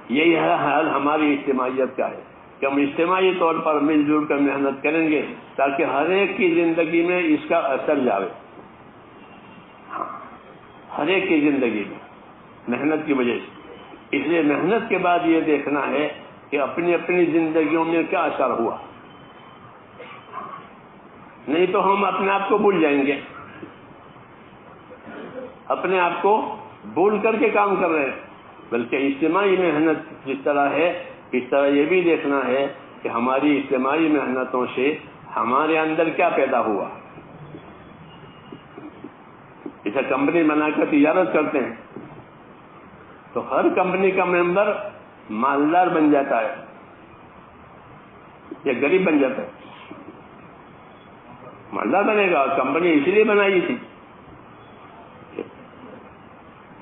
یہی ہے حال ہماری اجتماعیت کا ہے کہ ہم اجتماعی طور پر مل جل کر محنت کریں گے تاکہ ہر ایک کی زندگی میں اس کا اثر جاوے، ہر ایک کی زندگی میں محنت کی وجہ سے۔ اس لیے محنت کے بعد یہ دیکھنا ہے کہ اپنی اپنی زندگیوں میں کیا اثر ہوا، نہیں تو ہم اپنے آپ کو بھول جائیں گے، اپنے آپ کو بھول کر کے کام کر رہے ہیں۔ بلکہ اجتماعی محنت جس طرح ہے، اس طرح یہ بھی دیکھنا ہے کہ ہماری اجتماعی محنتوں سے ہمارے اندر کیا پیدا ہوا۔ جیسے کمپنی بنا کر تجارت کرتے ہیں تو ہر کمپنی کا ممبر مالدار بن جاتا ہے یا غریب بن جاتا ہے؟ مالدار بنے گا، کمپنی اس لیے بنائی تھی۔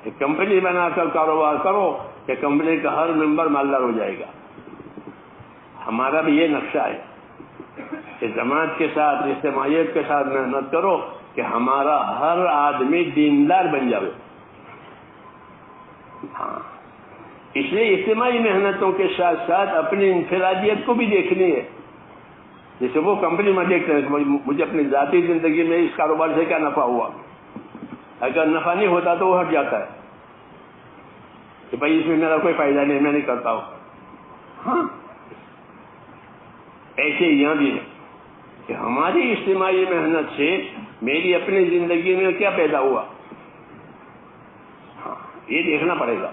ایک کمپنی بنا کر کاروبار کرو کہ کمپنی کا ہر ممبر مالدار ہو جائے گا۔ ہمارا بھی یہ نقشہ ہے کہ جماعت کے ساتھ، اجتماعیت کے ساتھ محنت کرو کہ ہمارا ہر آدمی دیندار بن جائے۔ ہاں، اس لیے اجتماعی محنتوں کے ساتھ ساتھ اپنی انفرادیت کو بھی دیکھنی ہے۔ جیسے وہ کمپنی میں دیکھتے ہیں مجھے اپنی ذاتی زندگی میں اس کاروبار سے کیا نفع ہوا، اگر نفع نہیں ہوتا تو وہ ہٹ جاتا ہے کہ بھائی اس میں میرا کوئی فائدہ نہیں، میں نہیں کرتا ہوں۔ ہاں، ایسے یہاں بھی ہے کہ ہماری اجتماعی محنت سے میری اپنی زندگی میں کیا پیدا ہوا، ہاں، یہ دیکھنا پڑے گا،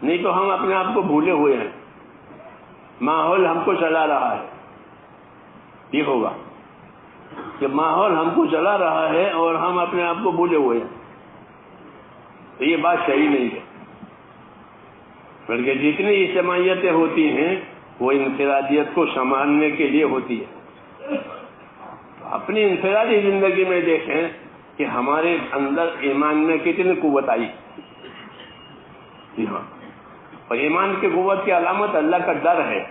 نہیں تو ہم اپنے آپ کو بھولے ہوئے ہیں، ماحول ہم کو چلا رہا ہے۔ یہ ہوگا کہ ماحول ہم کو چلا رہا ہے اور ہم اپنے آپ کو بھولے ہوئے ہیں، تو یہ بات صحیح نہیں ہے۔ بلکہ جتنی اجتماعیتیں ہوتی ہیں وہ انفرادیت کو سنبھالنے کے لیے ہوتی ہے۔ اپنی انفرادی زندگی میں دیکھیں کہ ہمارے اندر ایمان میں کتنی قوت آئی، جی ہاں، اور ایمان کی قوت کی علامت اللہ کا ڈر ہے۔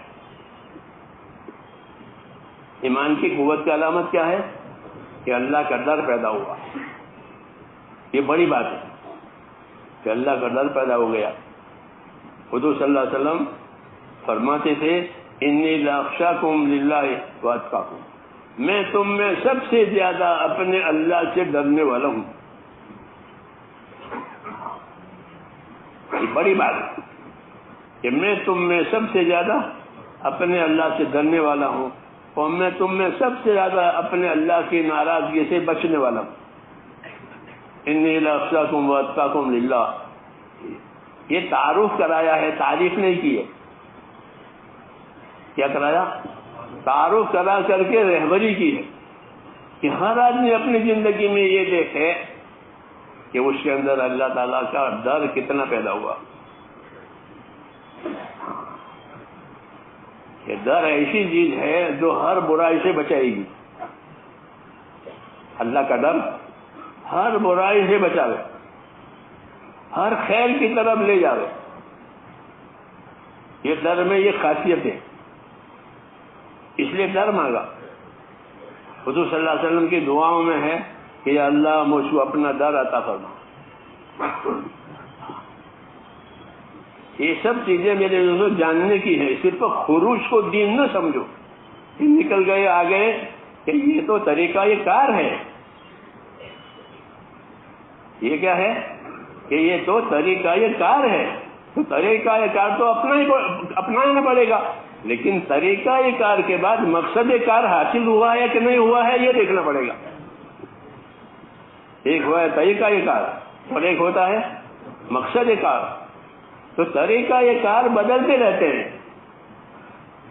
ایمان کی قوت کی علامت کیا ہے؟ کہ اللہ کا ڈر پیدا ہوا۔ یہ بڑی بات ہے کہ اللہ کا ڈر پیدا ہو گیا۔ حضور صلی اللہ علیہ وسلم فرماتے تھے انی لاخشاکم للہ واتقاکم، میں تم میں سب سے زیادہ اپنے اللہ سے ڈرنے والا ہوں۔ یہ بڑی بات ہے کہ میں تم میں سب سے زیادہ اپنے اللہ سے ڈرنے والا ہوں اور میں تم میں سب سے زیادہ اپنے اللہ کی ناراضگی سے بچنے والا ہوں۔ انی لاخشاکم واتقاکم للہ، یہ تعارف کرایا ہے، تعریف نہیں کی ہے۔ کیا کرایا؟ تعارف کرا کر کے رہبری کی ہے کہ ہر آدمی اپنی زندگی میں یہ دیکھے کہ اس کے اندر اللہ تعالیٰ کا ڈر کتنا پیدا ہوا۔ یہ ڈر ایسی چیز ہے جو ہر برائی سے بچائے گی۔ اللہ کا ڈر ہر برائی سے بچاوے، ہر خیر کی طرف لے جاوے۔ یہ ڈر میں یہ خاصیت ہے، اس لیے ڈر مانگا۔ حضور صلی اللہ علیہ وسلم کی دعاؤں میں ہے کہ یا اللہ مجھ کو اپنا ڈر عطا فرما۔ یہ سب چیزیں میرے دوستوں جاننے کی ہے، صرف خروج کو دین نہ سمجھو کہ نکل گئے آ گئے، کہ یہ تو طریقہ یہ کار ہے۔ یہ کیا ہے؟ کہ یہ تو طریقہ یہ کار ہے، تو طریقہ کار تو اپنانا پڑے گا، لیکن طریقہ کار کے بعد مقصد کار حاصل ہوا ہے کہ نہیں ہوا ہے یہ دیکھنا پڑے گا۔ ایک ہوا ہے طریقہ کار اور ایک ہوتا ہے مقصد کار۔ تو طریقہ کار بدلتے رہتے ہیں۔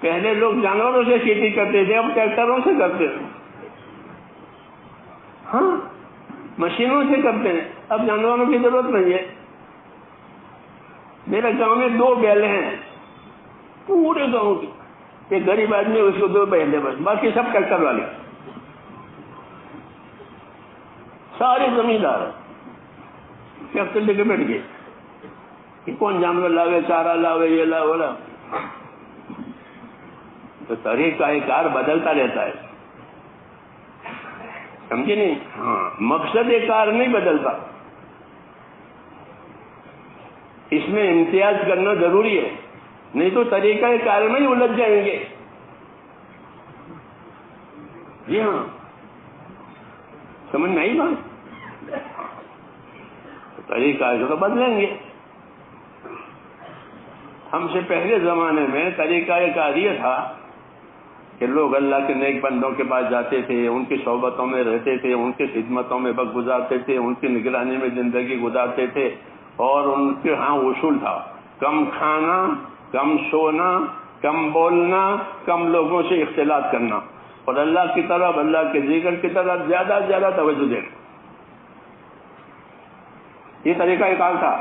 پہلے لوگ جانوروں سے کھیتی کرتے تھے، اب ٹریکٹروں سے کرتے ہیں، ہاں مشینوں سے کرتے ہیں، اب جانوروں کی ضرورت نہیں ہے۔ میرے گاؤں میں 2 بیل ہیں پورے گاؤں کی، ایک غریب آدمی اس کو 2 بیل ہے بس، باقی سب ٹریکٹر والے، سارے زمیندار ٹریکٹر لے کے بیٹھ گئے کہ کون جانور لاوے، چارہ لاوے، یہ لاوے۔ تو طریقہ کار بدلتا رہتا ہے، سمجھے نہیں؟ ہاں مقصد کار نہیں بدلتا، اس میں امتیاز کرنا ضروری ہے، نہیں تو طریقہ کار میں ہی الجھ جائیں گے۔ جی ہاں، سمجھ میں آئی بات؟ طریقہ تو بدلیں گے۔ ہم سے پہلے زمانے میں طریقہ کار یہ تھا کہ لوگ اللہ کے نیک بندوں کے پاس جاتے تھے، ان کی صحبتوں میں رہتے تھے، ان کی خدمتوں میں وقت گزارتے تھے، ان کی نگرانی میں زندگی گزارتے تھے، اور ان کے ہاں اصول تھا کم کھانا، کم سونا، کم بولنا، کم لوگوں سے اختلاط کرنا، اور اللہ کی طرف، اللہ کے ذکر کی طرف زیادہ سے زیادہ توجہ دینا۔ یہ طریقہ کار تھا۔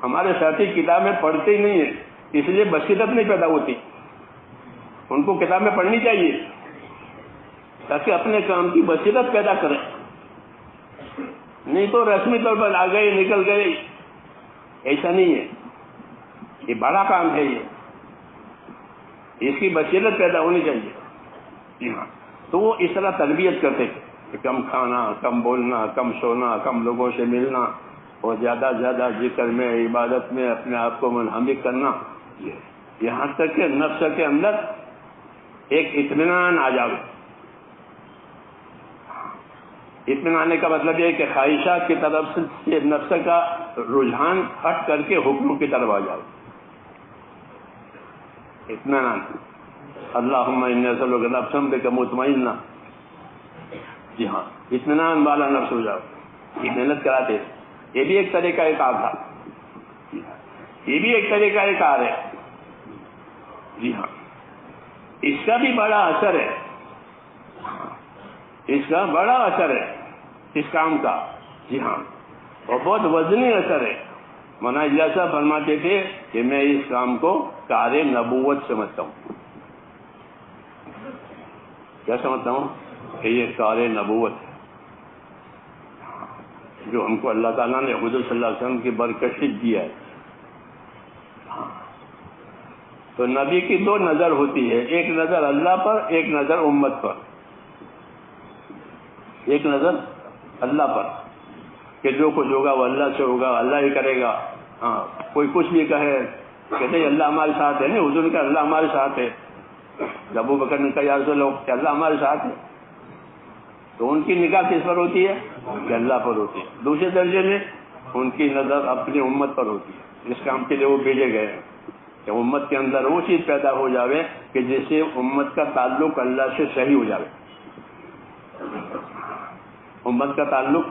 ہمارے ساتھی کتابیں پڑھتے ہی نہیں ہیں، اس لیے بصیرت نہیں پیدا ہوتی۔ ان کو کتابیں پڑھنی چاہیے تاکہ اپنے کام کی بصیرت پیدا کریں، نہیں تو رسمی طور پر آ گئے نکل گئے، ایسا نہیں ہے۔ یہ بڑا کام ہے، اس کی بصیرت پیدا ہونی چاہیے۔ جی ہاں، تو وہ اس طرح تربیت کرتے تھے کہ کم کھانا، کم بولنا، کم سونا، کم لوگوں سے ملنا، اور زیادہ سے زیادہ ذکر میں، عبادت میں اپنے آپ کو منہمک کرنا، یہاں تک کہ نفس کے اندر ایک اطمینان آ جائے۔ اطمینان کا مطلب یہ کہ خواہشات کی طرف سے نفس کا رجحان ہٹ کر کے حکم کی طرف آ جائے۔ اطمینان، اللہم انی اسألک نفسا بک مطمئنہ، جی ہاں، اطمینان والا نفس ہو جاؤ۔ یہ محنت کراتے ہیں، یہ بھی ایک طریقہ کار تھا، یہ بھی ایک طریقہ کار ہے۔ جی ہاں، اس کا بھی بڑا اثر ہے، اس کا بڑا اثر ہے اس کام کا۔ جی ہاں، اور بہت وزنی اثر ہے۔ مولانا اجازت صاحب فرماتے تھے کہ میں اس کام کو کار نبوت سمجھتا ہوں۔ کیا سمجھتا ہوں؟ کہ یہ کار نبوت ہے جو ہم کو اللہ تعالیٰ نے حضور صلی اللہ علیہ وسلم کی برکت دیا ہے۔ تو نبی کی 2 نظر ہوتی ہے، ایک نظر اللہ پر، ایک نظر امت پر۔ ایک نظر اللہ پر کہ جو کچھ ہوگا وہ اللہ سے ہوگا، اللہ ہی کرے گا۔ ہاں، کوئی کچھ بھی کہے کہ نہیں اللہ ہمارے ساتھ ہے، نہیں، حضور نے کہا اللہ ہمارے ساتھ ہے۔ جب ابو بکر نے کہا یا رسول اللہ کہ اللہ ہمارے ساتھ ہے، تو ان کی نگاہ کس پر ہوتی ہے؟ کہ اللہ پر ہوتی ہے۔ دوسرے درجے میں ان کی نظر اپنی امت پر ہوتی ہے، اس کام کے لیے وہ بھیجے گئے ہیں کہ امت کے اندر وہ چیز پیدا ہو جاوے کہ جس سے امت کا تعلق اللہ سے صحیح ہو جاوے۔ امت کا تعلق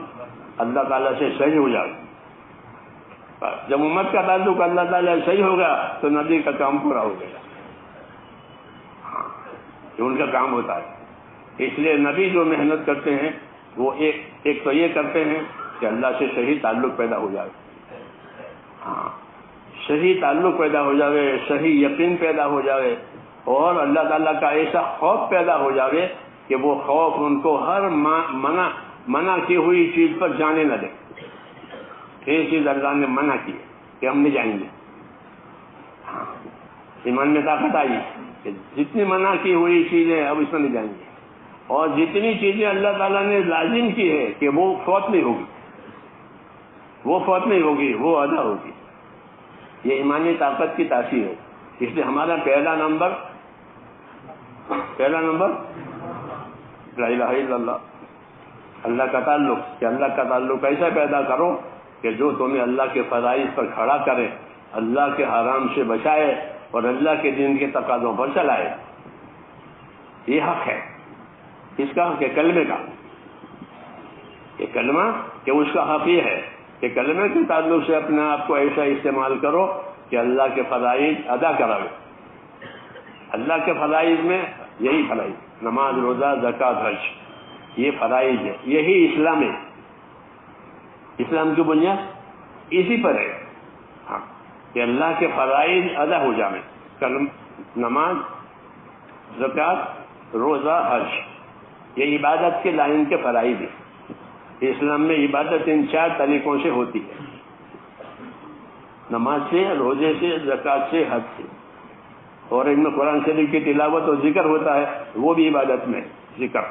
اللہ تعالیٰ سے صحیح ہو جائے۔ جب امت کا تعلق اللہ تعالیٰ سے صحیح ہوگا تو نبی کا کام پورا ہو گیا، یہ ان کا کام ہوتا ہے۔ اس لیے نبی جو محنت کرتے ہیں وہ ایک تو یہ کرتے ہیں کہ اللہ سے صحیح تعلق پیدا ہو جائے، ہاں، صحیح تعلق پیدا ہو جائے، صحیح یقین پیدا ہو جائے، اور اللہ تعالیٰ کا ایسا خوف پیدا ہو جائے کہ وہ خوف ان کو ہر منع کی ہوئی چیز پر جانے نہ دے۔ یہ چیز اللہ نے منع کی ہے کہ ہم نہیں جائیں گے، ہاں، ایمان میں طاقت آئی کہ جتنی منع کی ہوئی چیزیں اب اس میں نہیں جائیں گے، اور جتنی چیزیں اللہ تعالیٰ نے لازم کی ہے کہ وہ فوت نہیں ہوگی، وہ فوت نہیں ہوگی، وہ ادا ہوگی۔ یہ ایمانی طاقت کی تاثیر ہے۔ اس لیے ہمارا پہلا نمبر لا الہ الا اللہ، اللہ کا تعلق، کہ اللہ کا تعلق ایسا پیدا کرو کہ جو تمہیں اللہ کے فرائض پر کھڑا کرے، اللہ کے حرام سے بچائے اور اللہ کے دین کے تقاضوں پر چلائے. یہ حق ہے. اس کا حق ہے کلمے کا. یہ کلمہ کہ اس کا حق یہ ہے کہ کلمے کے تعلق سے اپنے آپ کو ایسا استعمال کرو کہ اللہ کے فرائض ادا کراوے. اللہ کے فرائض میں یہی فرائض، نماز، روزہ، زکوٰۃ، حج، یہ فرائض ہے. یہی اسلام ہے. اسلام کی بنیاد اسی پر ہے. ہاں، کہ اللہ کے فرائض ادا ہو جائیں. نماز، زکوٰۃ، روزہ، حج، یہ عبادت کے لائن کے فرائض ہیں. اسلام میں عبادت ان 4 طریقوں سے ہوتی ہے، نماز سے، روزے سے، زکوٰۃ سے، حج سے. اور ان میں قرآن شریف کی تلاوت اور ذکر ہوتا ہے، وہ بھی عبادت میں ذکر.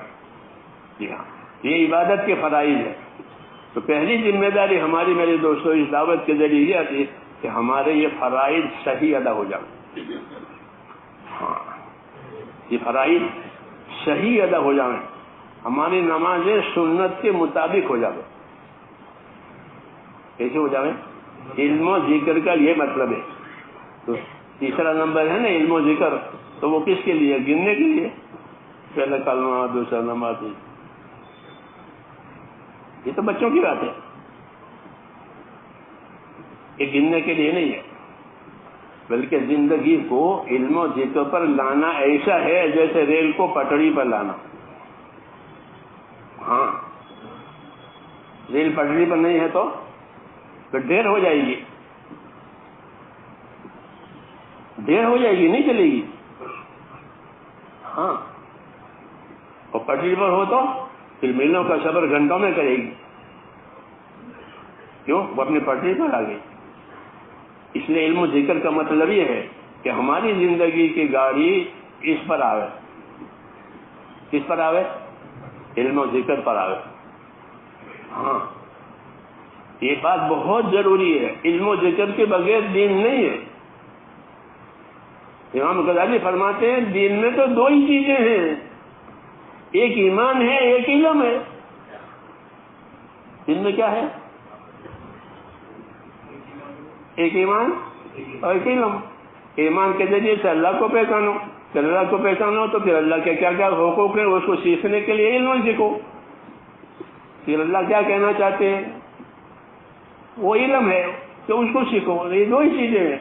جی ہاں، یہ عبادت کے فرائض ہے. تو پہلی ذمہ داری ہماری، میرے دوستوں، اس دعوت کے ذریعے یہ آتی ہے کہ ہمارے یہ فرائض صحیح ادا ہو جائیں. ہاں، یہ فرائض صحیح ادا ہو جائیں. ہماری نمازیں سنت کے مطابق ہو جائیں. کیسے ہو جائیں؟ علم و ذکر کا یہ مطلب ہے. تو تیسرا نمبر ہے نا علم و ذکر، تو وہ کس کے لیے؟ گننے کے لیے. پہلا کلمہ، دوسرا نماز. یہ تو بچوں کی بات ہے، یہ گننے کے لیے نہیں ہے، بلکہ زندگی کو علم و ذکر پر لانا ایسا ہے جیسے ریل کو پٹڑی پر لانا. ہاں، ریل پٹڑی پر نہیں ہے تو دیر ہو جائے گی، دیر ہو جائے گی، نہیں چلے گی. ہاں، اور پٹری پر ہو تو پھر میلوں کا سفر گھنٹوں میں کرے گی. کیوں؟ وہ اپنی پٹری پر آ گئی. اس لیے علم و ذکر کا مطلب یہ ہے کہ ہماری زندگی کی گاڑی اس پر آوے. کس پر آوے؟ علم و ذکر پر آوے. ہاں، یہ بات بہت ضروری ہے. علم و ذکر کے بغیر دین نہیں ہے. امام غزالی فرماتے ہیں دین میں تو 2 ہی چیزیں ہیں، ایک ایمان ہے، ایک علم ہے. دین میں کیا ہے؟ ایک ایمان اور ایک علم. ایمان کے ذریعے سے اللہ کو پہچانو، پھر اللہ کو پہچانو تو پھر اللہ کے کیا کیا حقوق ہیں اس کو سیکھنے کے لیے علم سیکھو. پھر اللہ کیا کہنا چاہتے ہیں وہ علم ہے تو اس کو سیکھو. یہ 2 ہی چیزیں ہیں.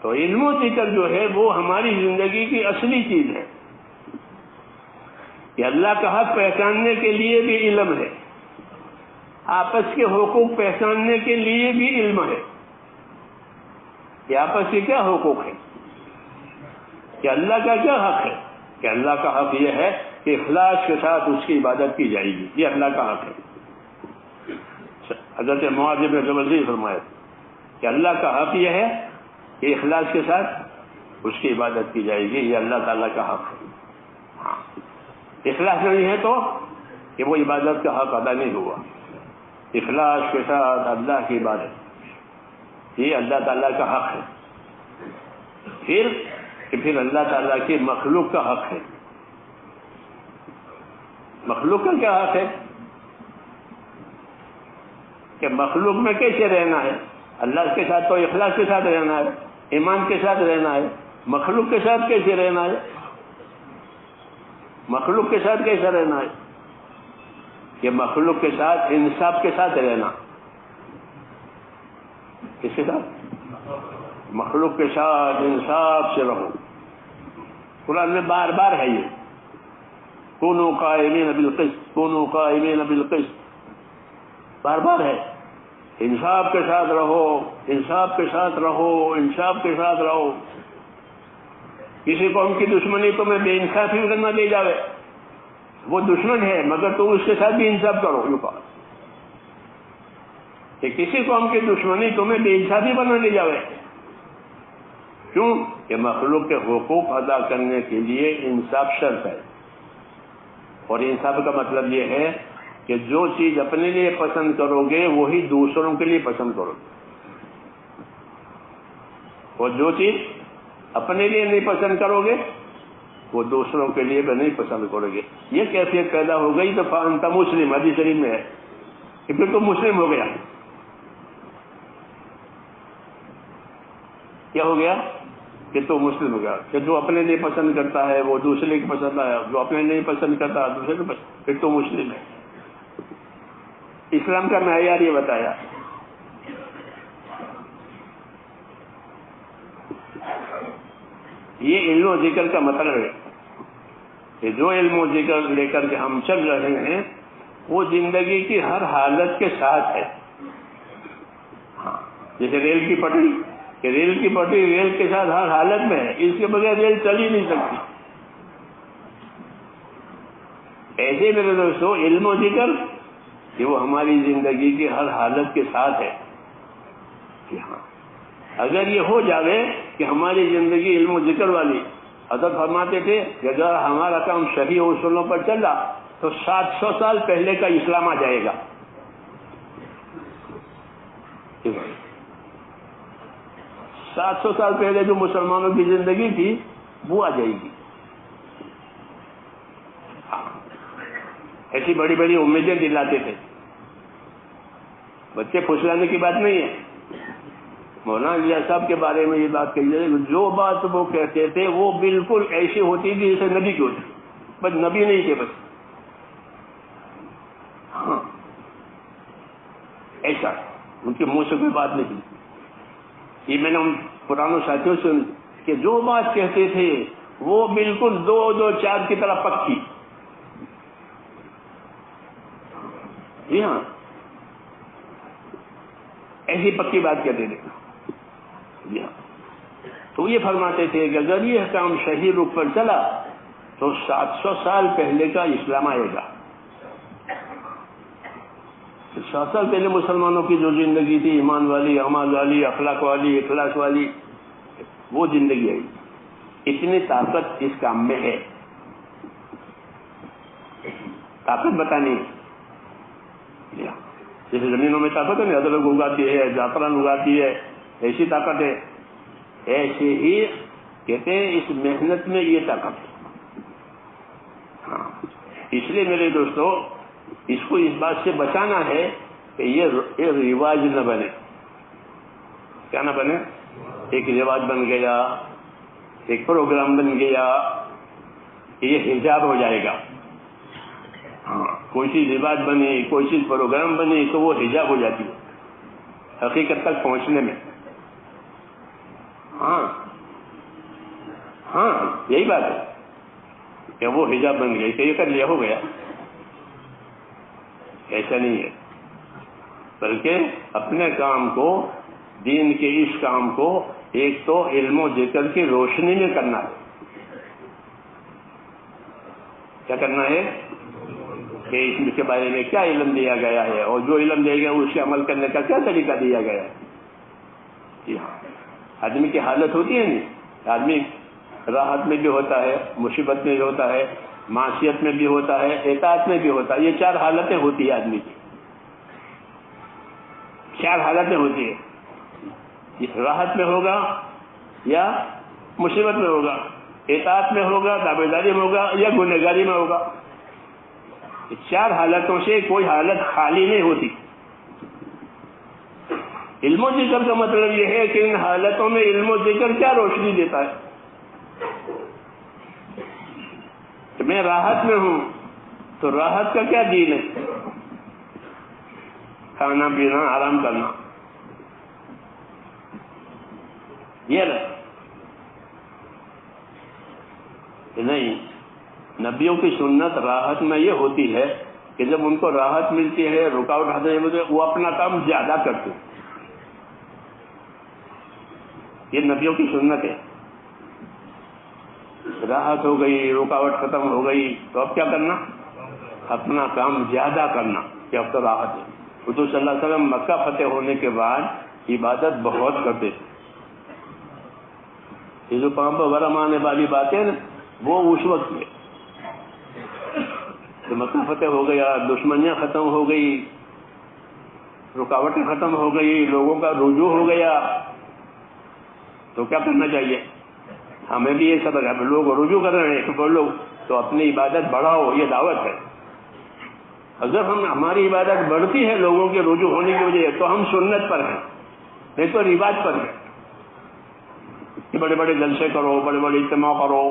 تو علم و ذکر جو ہے وہ ہماری زندگی کی اصلی چیز ہے. کہ اللہ کا حق پہچاننے کے لیے بھی علم ہے، آپس کے حقوق پہچاننے کے لیے بھی علم ہے. کہ آپس کے کیا حقوق ہیں، کہ اللہ کا کیا حق ہے. کہ اللہ کا حق یہ ہے کہ اخلاص کے ساتھ اس کی عبادت کی جائے گی، یہ اللہ کا حق ہے. حضرت معاذ بن جبل نے فرمایا کہ اللہ کا حق یہ ہے کہ اخلاص کے ساتھ اس کی عبادت کی جائے گی، یہ اللہ تعالیٰ کا حق ہے. ہاں، اخلاص نہیں ہے تو کہ وہ عبادت کا حق ادا نہیں ہوا. اخلاص کے ساتھ اللہ کی عبادت، یہ اللہ تعالیٰ کا حق ہے. پھر اللہ تعالیٰ کی مخلوق کا حق ہے. مخلوق کا کیا حق ہے؟ کہ مخلوق میں کیسے رہنا ہے. اللہ کے ساتھ تو اخلاص کے ساتھ رہنا ہے، ایمان کے ساتھ رہنا ہے. مخلوق کے ساتھ کیسے رہنا ہے؟ مخلوق کے ساتھ کیسے رہنا ہے؟ کہ مخلوق کے ساتھ انصاف کے ساتھ رہنا. کس کے ساتھ؟ مخلوق کے ساتھ انصاف سے رہو. قرآن میں بار بار ہے یہ، کونوا قائمین بالقسط، کونوا قائمین بالقسط، بار بار ہے. انصاف کے ساتھ رہو، انصاف کے ساتھ رہو، انصاف کے ساتھ رہو. کسی قوم کی دشمنی تمہیں بے انصافی نہ دے جاوے، وہ دشمن ہے مگر تم اس کے ساتھ بھی انصاف کرو. یوں کہا کہ کسی قوم کی دشمنی تمہیں بے انصافی بنا لے جاوے. کیوں؟ کہ مخلوق کے حقوق ادا کرنے کے لیے انصاف شرط ہے. اور انصاف کا مطلب یہ ہے کہ جو چیز اپنے لیے پسند کرو گے وہی دوسروں کے لیے پسند کرو گے، اور جو چیز اپنے لیے نہیں پسند کرو گے وہ دوسروں کے لیے بھی نہیں پسند کرو گے. یہ کیفیت پیدا ہو گئی تو فانت مسلم، حدیث شریف میں ہے کہ پھر تو مسلم ہو گیا. کیا ہو گیا کہ تو مسلم ہو گیا. کہ جو اپنے لیے پسند کرتا ہے وہ دوسرے کی پسند ہے, جو اپنے لیے پسند کرتا ہے دوسرے کو پسند, پھر تو مسلم ہے. اسلام کا معیار یہ بتایا. یہ علم و ذکر کا مطلب ہے کہ جو علم و ذکر لے کر کے ہم چل رہے ہیں وہ زندگی کی ہر حالت کے ساتھ ہے. ہاں, جیسے ریل کی پٹری, کہ ریل کی پٹری ریل کے ساتھ ہر حالت میں ہے, اس کے بغیر ریل چل ہی نہیں سکتی. ایسے میرے دوستو علم و ذکر کہ وہ ہماری زندگی کی ہر حالت کے ساتھ ہے. کہ ہاں اگر یہ ہو جاوے کہ ہماری زندگی علم و ذکر والی, حضرت فرماتے تھے کہ اگر ہمارا کام صحیح اصولوں پر چل رہا تو 700 سال پہلے کا اسلام آ جائے گا. 700 سال پہلے جو مسلمانوں کی زندگی تھی وہ آ جائے گی. ایسی بڑی بڑی امیدیں دلاتے تھے. بچے پھسلانے کی بات نہیں ہے. مولانا الیاس صاحب کے بارے میں یہ بات کہی جائے, جو بات وہ کہتے تھے وہ بالکل ایسی ہوتی تھی جیسے نبی کی ہوتی, بس نبی نہیں تھے بس. ہاں ایسا ان کے منہ سے کوئی بات نہیں. یہ میں نے ان پرانوں ساتھیوں سے کہ جو بات کہتے تھے وہ بالکل 2 4 کی طرح پکی. جی ہاں, ایسی پکی بات کہتے تھے. جی ہاں, تو یہ فرماتے تھے کہ اگر یہ کام صحیح رخ پر چلا تو 700 سال پہلے کا اسلام آئے گا. 700 سال پہلے مسلمانوں کی جو زندگی تھی, ایمان والی, اعمال والی, اخلاق والی, اخلاص والی, وہ زندگی آئی. اتنی طاقت اس کام میں ہے. طاقت بتانی جیسے زمینوں میں طاقت ہے نا, ادرک اگاتی ہے, زعفران اگاتی ہے, ایسی طاقت ہے. ایسے ہی کہتے ہیں اس محنت میں یہ طاقت ہے. ہاں, اس لیے میرے دوستو اس کو اس بات سے بچانا ہے کہ یہ رواج نہ بنے. کیا نہ بنے؟ ایک رواج بن گیا, ایک پروگرام بن گیا, یہ حجاب ہو جائے گا. ہاں, کوئی چیز رواج بنی, کوئی چیز پروگرام بنی تو وہ حجاب ہو جاتی ہے حقیقت تک پہنچنے میں. ہاں ہاں, یہی بات ہے کہ وہ حجاب بن گئی کہ یہ کر لیا ہو گیا. ایسا نہیں ہے, بلکہ اپنے کام کو, دین کے اس کام کو ایک تو علم و ذکر کی روشنی میں کرنا ہے. کیا کرنا ہے کہ اس کے بارے میں کیا علم دیا گیا ہے, اور جو علم دیا گیا اس سے عمل کرنے کا کیا طریقہ دیا گیا ہے. جی ہاں, آدمی کی حالت ہوتی ہے نہیں, آدمی راحت میں بھی ہوتا ہے, مصیبت میں بھی ہوتا ہے, معصیت میں بھی ہوتا ہے, اطاعت میں بھی ہوتا ہے. یہ 4 حالتیں ہوتی ہیں آدمی کی. 4 حالتیں ہوتی ہیں. راحت میں ہوگا یا مصیبت میں ہوگا, اطاعت میں ہوگا, تابعداری میں ہوگا, یا گنہگاری میں ہوگا. 4 حالتوں سے کوئی حالت خالی نہیں ہوتی. علم و ذکر کا مطلب یہ ہے کہ ان حالتوں میں علم و ذکر کیا روشنی دیتا ہے. کہ میں راحت میں ہوں تو راحت کا کیا دین ہے؟ کھانا پینا, آرام کرنا. یہ نہیں, نبیوں کی سنت راحت میں یہ ہوتی ہے کہ جب ان کو راحت ملتی ہے, رکاوٹ ہٹنے ملتی ہے, وہ اپنا کام زیادہ کرتے ہیں. یہ نبیوں کی سنت ہے. راحت ہو گئی, رکاوٹ ختم ہو گئی, تو اب کیا کرنا؟ اپنا کام زیادہ کرنا, کہ اب تو راحت ہے. حضور صلی اللہ علیہ وسلم مکہ فتح ہونے کے بعد عبادت بہت کرتے تھے. یہ جو پامپ ورم آنے والی باتیں نا, وہ اس وقت میں کہ مکہ فتح ہو گیا, دشمنیاں ختم ہو گئی, رکاوٹیں ختم ہو گئی, لوگوں کا رجوع ہو گیا, تو کیا کرنا چاہیے؟ ہمیں بھی یہ سب لوگ رجوع کر رہے ہیں, بولو تو اپنی عبادت بڑھاؤ, یہ دعوت ہے. اگر ہماری عبادت بڑھتی ہے لوگوں کے رجوع ہونے کی وجہ سے, تو ہم سنت پر ہیں, نہیں تو رواج پر ہیں. کہ بڑے بڑے جلسے کرو، بڑے بڑے اجتماع کرو.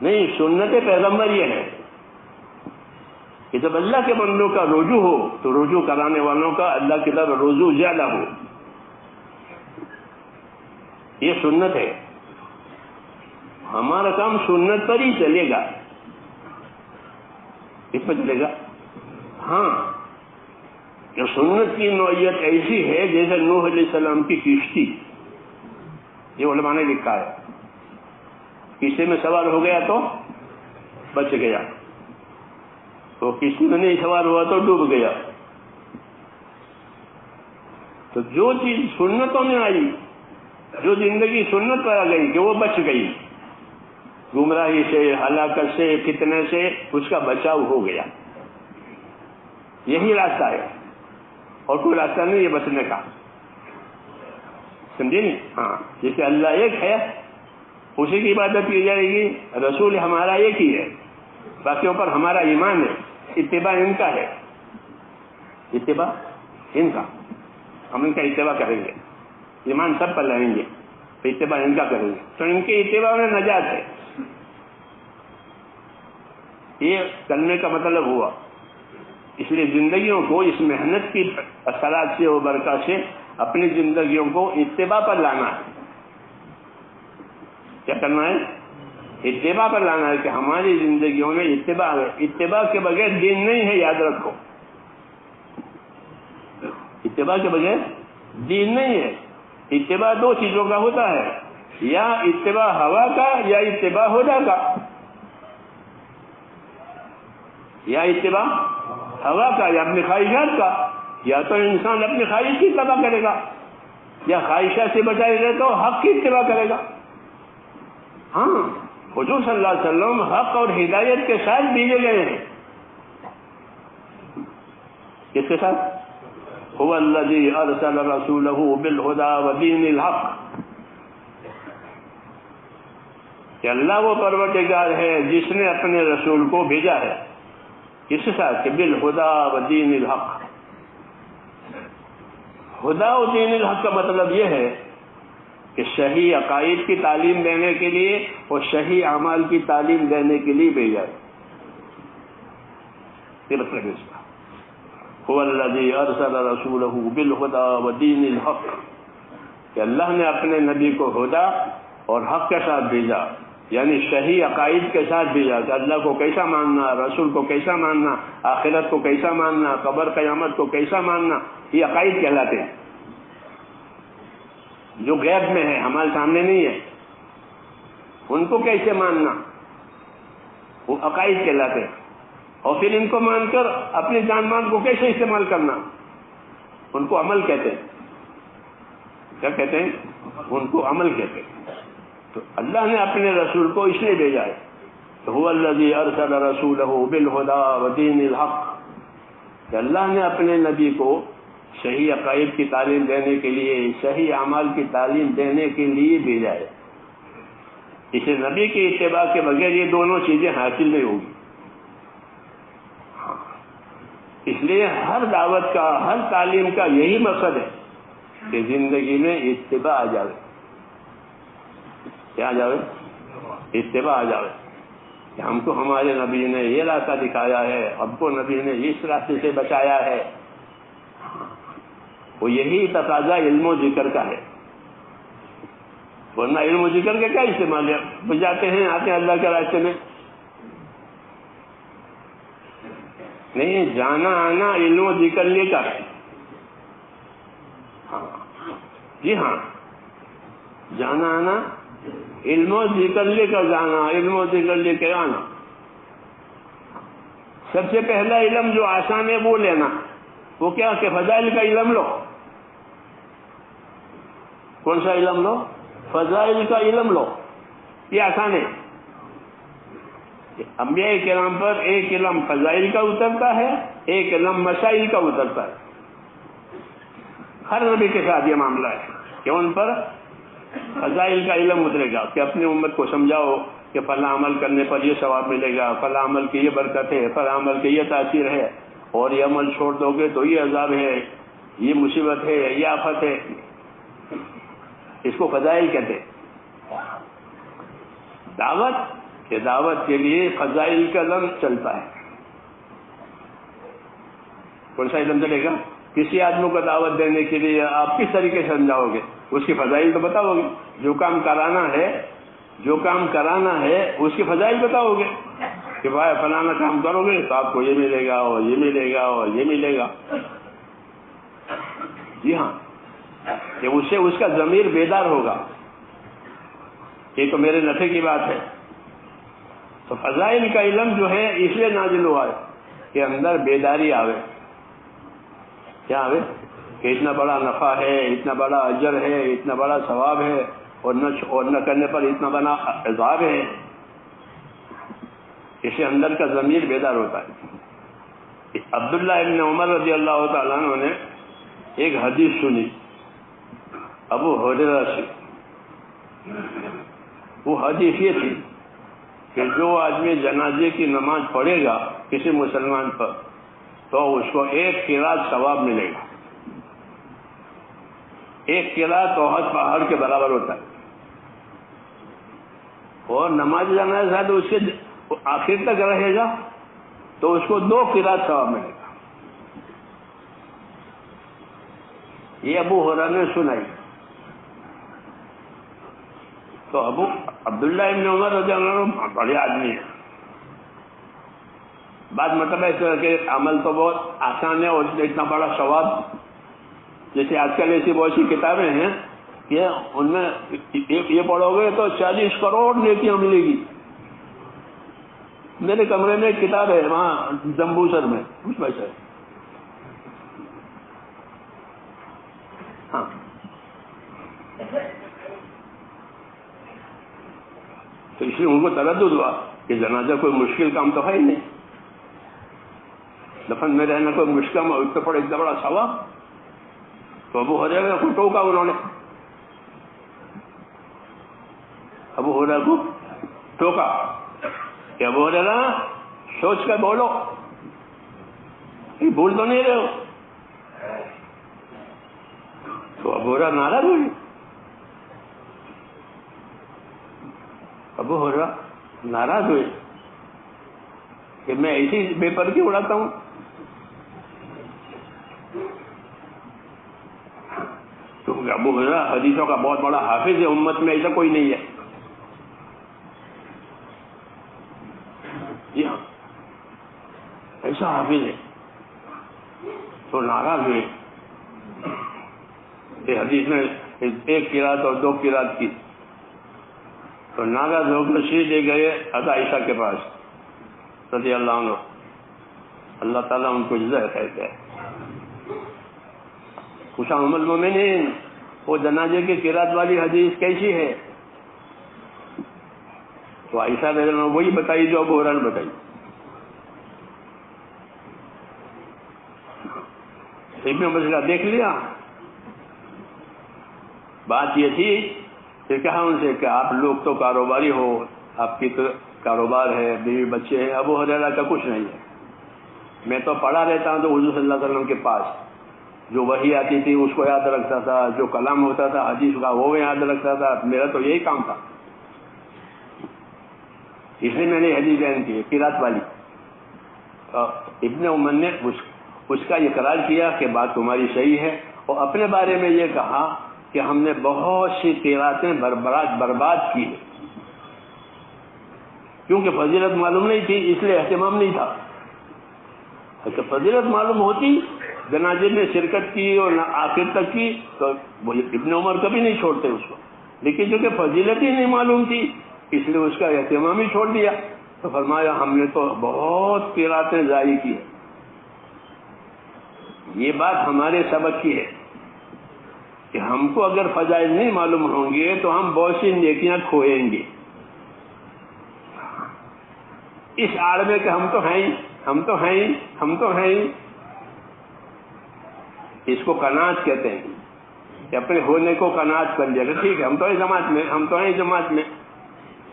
نہیں، سنت پیغمبر یہ ہے کہ جب اللہ کے بندوں کا رجوع ہو تو رجوع کرانے والوں کا اللہ کی طرف رجوع زیادہ ہو. یہ سنت ہے. ہمارا کام سنت پر ہی چلے گا. کس پہ چلے گا؟ ہاں، کہ سنت کی نوعیت ایسی ہے جیسے نوح علیہ السلام کی کشتی. یہ علماء نے لکھا ہے. کشتی میں سوار ہو گیا تو بچ گیا، تو کشتی میں نہیں سوار ہوا تو ڈوب گیا. تو جو چیز سنتوں میں آئی، جو زندگی سنت پر آ گئی کہ وہ بچ گئی، گمراہی سے، ہلاکت سے، فتنے سے اس کا بچاؤ ہو گیا. یہی راستہ ہے اور کوئی راستہ نہیں ہے بچنے کا. سمجھے نہیں؟ ہاں، جیسے اللہ ایک ہے اسی کی عبادت کی جائے گی. رسول ہمارا ایک ہی ہے، باقیوں پر ہمارا ایمان ہے. اتباع ان کا ہے، اتباع ان کا، ہم ان کا اتباع کریں گے. ایمان سب پر لائیں گے، اتباع ان کا کریں گے. تو ان کے اتباع میں نجات ہے. یہ کرنے کا مطلب ہوا. اس لیے زندگیوں کو اس محنت کی اثرات سے و برکات سے اپنی زندگیوں کو اتباع پر لانا ہے. کیا کرنا ہے؟ اتباع پر لانا ہے کہ ہماری زندگیوں میں اتباع ہے. اتباع کے بغیر دین نہیں ہے، یاد رکھو. اتباع کے بغیر دین نہیں ہے. اتباع دو چیزوں کا ہوتا ہے، یا اتباع ہوا کا یا اتباع خدا کا. یا اتباع ہوا کا یا اپنی خواہشات کا. یا تو انسان اپنی خواہش کی اتباع کرے گا، یا خواہشات سے بچائے گئے تو حق کی اتباع کرے گا. ہاں، حضور صلی اللہ علیہ وسلم حق اور ہدایت کے ساتھ بھیجے گئے ہیں. کس کے ساتھ؟ هو الذي ارسل رسوله بالهدى ودين الحق. کہ اللہ وہ پروردگار ہے جس نے اپنے رسول کو بھیجا ہے. کس کے ساتھ؟ کہ بالهدى ودين الحق. ہدا و دین الحق کا مطلب یہ ہے کہ صحیح عقائد کی تعلیم دینے کے لیے اور صحیح اعمال کی تعلیم دینے کے لیے بھیجا ہے. یہ مطلب ہے اس کا. هو الذي ارسل رسوله بالهدى ودين الحق. کہ اللہ نے اپنے نبی کو ہدا اور حق کے ساتھ بھیجا، یعنی صحیح عقائد کے ساتھ بھیجا کہ اللہ کو کیسا ماننا، رسول کو کیسا ماننا، آخرت کو کیسا ماننا، قبر قیامت کو کیسا ماننا. یہ عقائد کہلاتے ہیں جو غیب میں ہے، ہمارے سامنے نہیں ہے. ان کو کیسے ماننا، وہ عقائد کہلاتے ہیں. اور پھر ان کو مان کر اپنی جان مان کو کیسے استعمال کرنا، ان کو عمل کہتے ہیں. کیا کہتے ہیں؟ ان کو عمل کہتے ہیں. تو اللہ نے اپنے رسول کو اس لیے بھیجا ہے. هو الذي ارسل رسوله بالهدى ودين الحق. کہ اللہ نے اپنے نبی کو صحیح عقائد کی تعلیم دینے کے لیے، صحیح اعمال کی تعلیم دینے کے لیے بھیجا ہے. اسے نبی کی اتباع کے بغیر یہ دونوں چیزیں حاصل نہیں ہوگی. اس لیے ہر دعوت کا، ہر تعلیم کا یہی مقصد ہے کہ زندگی میں اتباع آ جائے. کیا آ جائے؟ اتباع آ جائے. کہ ہم کو ہمارے نبی نے یہ راستہ دکھایا ہے، ہم کو نبی نے اس راستے سے بچایا ہے. وہ یہی تقاضا علم و ذکر کا ہے. ورنہ علم و ذکر کا کیا استعمال ہے؟ جاتے ہیں آتے ہیں اللہ کے راستے میں. نہیں، جانا آنا علم و ذکر لے کر. ہاں جی ہاں، جانا آنا علم و ذکر لے کر جانا، علم و ذکر لے کے آنا. سب سے پہلا علم جو آسان ہے وہ لینا. وہ کیا کہ فضائل کا علم لو. کون سا علم لو؟ فضائل کا علم لو. یہ آسان ہے. انبیاء کرام پر ایک علم فضائل کا اترتا ہے، ایک علم مسائل کا اترتا ہے. ہر نبی کے ساتھ یہ معاملہ ہے کہ ان پر فضائل کا علم اترے گا کہ اپنی امت کو سمجھاؤ کہ فلاں عمل کرنے پر یہ ثواب ملے گا، فلاں عمل کی یہ برکت ہے، فلاں عمل کی یہ تاثیر ہے، اور یہ عمل چھوڑ دو گے تو یہ عذاب ہے، یہ مصیبت ہے، یہ آفت ہے. اس کو فضائل کہتے ہیں. دعوت کے لیے فضائل کا لفظ چلتا ہے. کون سا علم چلے گا؟ کسی آدمی کو دعوت دینے کے لیے آپ کس طریقے سے سمجھاؤ گے؟ اس کی فضائل تو بتاؤ گے. جو کام کرانا ہے اس کی فضائل بتاؤ گے کہ بھائی فلانا کام کرو گے تو آپ کو یہ ملے گا اور یہ ملے گا اور یہ ملے گا. جی ہاں، کہ اس سے اس کا ضمیر بیدار ہوگا. یہ تو میرے نفع کی بات ہے. تو فضائل کا علم جو ہے اس لیے نازل ہوا ہے کہ اندر بیداری آوے. کیا آوے؟ کہ اتنا بڑا نفع ہے، اتنا بڑا اجر ہے، اتنا بڑا ثواب ہے، اور نہ کرنے پر اتنا بڑا عذاب ہے. اس سے اندر کا ضمیر بیدار ہوتا ہے. عبداللہ ابن عمر رضی اللہ تعالیٰ عنہ نے ایک حدیث سنی ابو ہریرہ سے. وہ حدیث یہ تھی کہ جو آدمی جنازے کی نماز پڑھے گا کسی مسلمان پر تو اس کو 1 قرات ثواب ملے گا. 1 قرات احد پہاڑ کے برابر ہوتا ہے. اور نماز جنازہ ہے تو اس کے آخر تک رہے گا تو اس کو 2 قرات ثواب ملے گا. یہ ابو ہریرہ نے سنائی. تو عبداللہ ابن عمر رضی اللہ عنہ بڑے آدمی ہیں. بات مطلب ہے کہ عمل تو بہت آسان ہے اور اتنا بڑا ثواب. جیسے آج کل ایسی بہت سی کتابیں ہیں کہ ان میں یہ پڑھو گے تو 40 کروڑ نیکیاں ملے گی. میرے کمرے میں ایک کتاب ہے وہاں جمبوسر میں اس میں سے. ہاں تو اس لیے ان کو تردد ہوا کہ جنازہ کوئی مشکل کام تو ہے ہی نہیں. دفن میں رہنا کوئی مشکل اس پر اتنا بڑا ثواب. تو ابو ہریرہ کو ٹوکا انہوں نے. ابو ہریرہ کو ٹوکا کہ ابو ہریرہ سوچ کر بولو، بھول تو نہیں رہے ہو. تو ابو ہریرہ ناراض ہوئی. ابو ہریرہ ناراض ہوئے کہ میں ایسی بے پردگی اڑاتا ہوں. تو ابو ہریرہ حدیثوں کا بہت بڑا حافظ ہے، امت میں ایسا کوئی نہیں ہے. جی ہاں ایسا حافظ ہے. تو ناراض ہوئے کہ حدیث میں 1 قرات اور 2 قرات کی. تو ناراض ہو کر سیدھے گئے حضرت عائشہ کے پاس رضی اللہ عنہ. اللہ تعالیٰ ان کو عزت کہتے ہیں. پوچھا ام المومنین وہ جنازے کی قرات والی حدیث کیسی ہے؟ تو عائشہ رضی اللہ عنہ وہی بتائی جو ابو ہریرہ نے بتائی. ابن عمر نے دیکھ لیا. بات یہ تھی کہ کہا ان سے کہ آپ لوگ تو کاروباری ہو، آپ کی تو کاروبار ہے، بیوی بچے ہیں. ابو ہریرہ کا کچھ نہیں ہے. میں تو پڑھا رہتا ہوں تو حضور صلی اللہ علیہ وسلم کے پاس جو وحی آتی تھی اس کو یاد رکھتا تھا، جو کلام ہوتا تھا حدیث کا وہ یاد رکھتا تھا. میرا تو یہی کام تھا. اس لیے میں نے حدیث بیان کی قرات والی. ابن عمر نے اس کا اقرار کیا کہ بات تمہاری صحیح ہے، اور اپنے بارے میں یہ کہا کہ ہم نے بہت سی قراتیں برباد کی ہیں. کیونکہ فضیلت معلوم نہیں تھی اس لیے اہتمام نہیں تھا. اگر فضیلت معلوم ہوتی جنازے میں شرکت کی اور آخر تک کی تو ابن عمر کبھی نہیں چھوڑتے اس کو. لیکن چونکہ فضیلت ہی نہیں معلوم تھی اس لیے اس کا اہتمام ہی چھوڑ دیا. تو فرمایا ہم نے تو بہت قراتیں ضائع کی ہیں. یہ بات ہمارے سبق کی ہے کہ ہم کو اگر فضائل نہیں معلوم ہوں گے تو ہم بہت سی نیکیاں کھوئیں گے اس آڑ میں کہ ہم تو ہیں. اس کو قناعت کہتے ہیں کہ اپنے ہونے کو قناعت کر لیا کہ ٹھیک ہے ہم تو ہیں جماعت میں.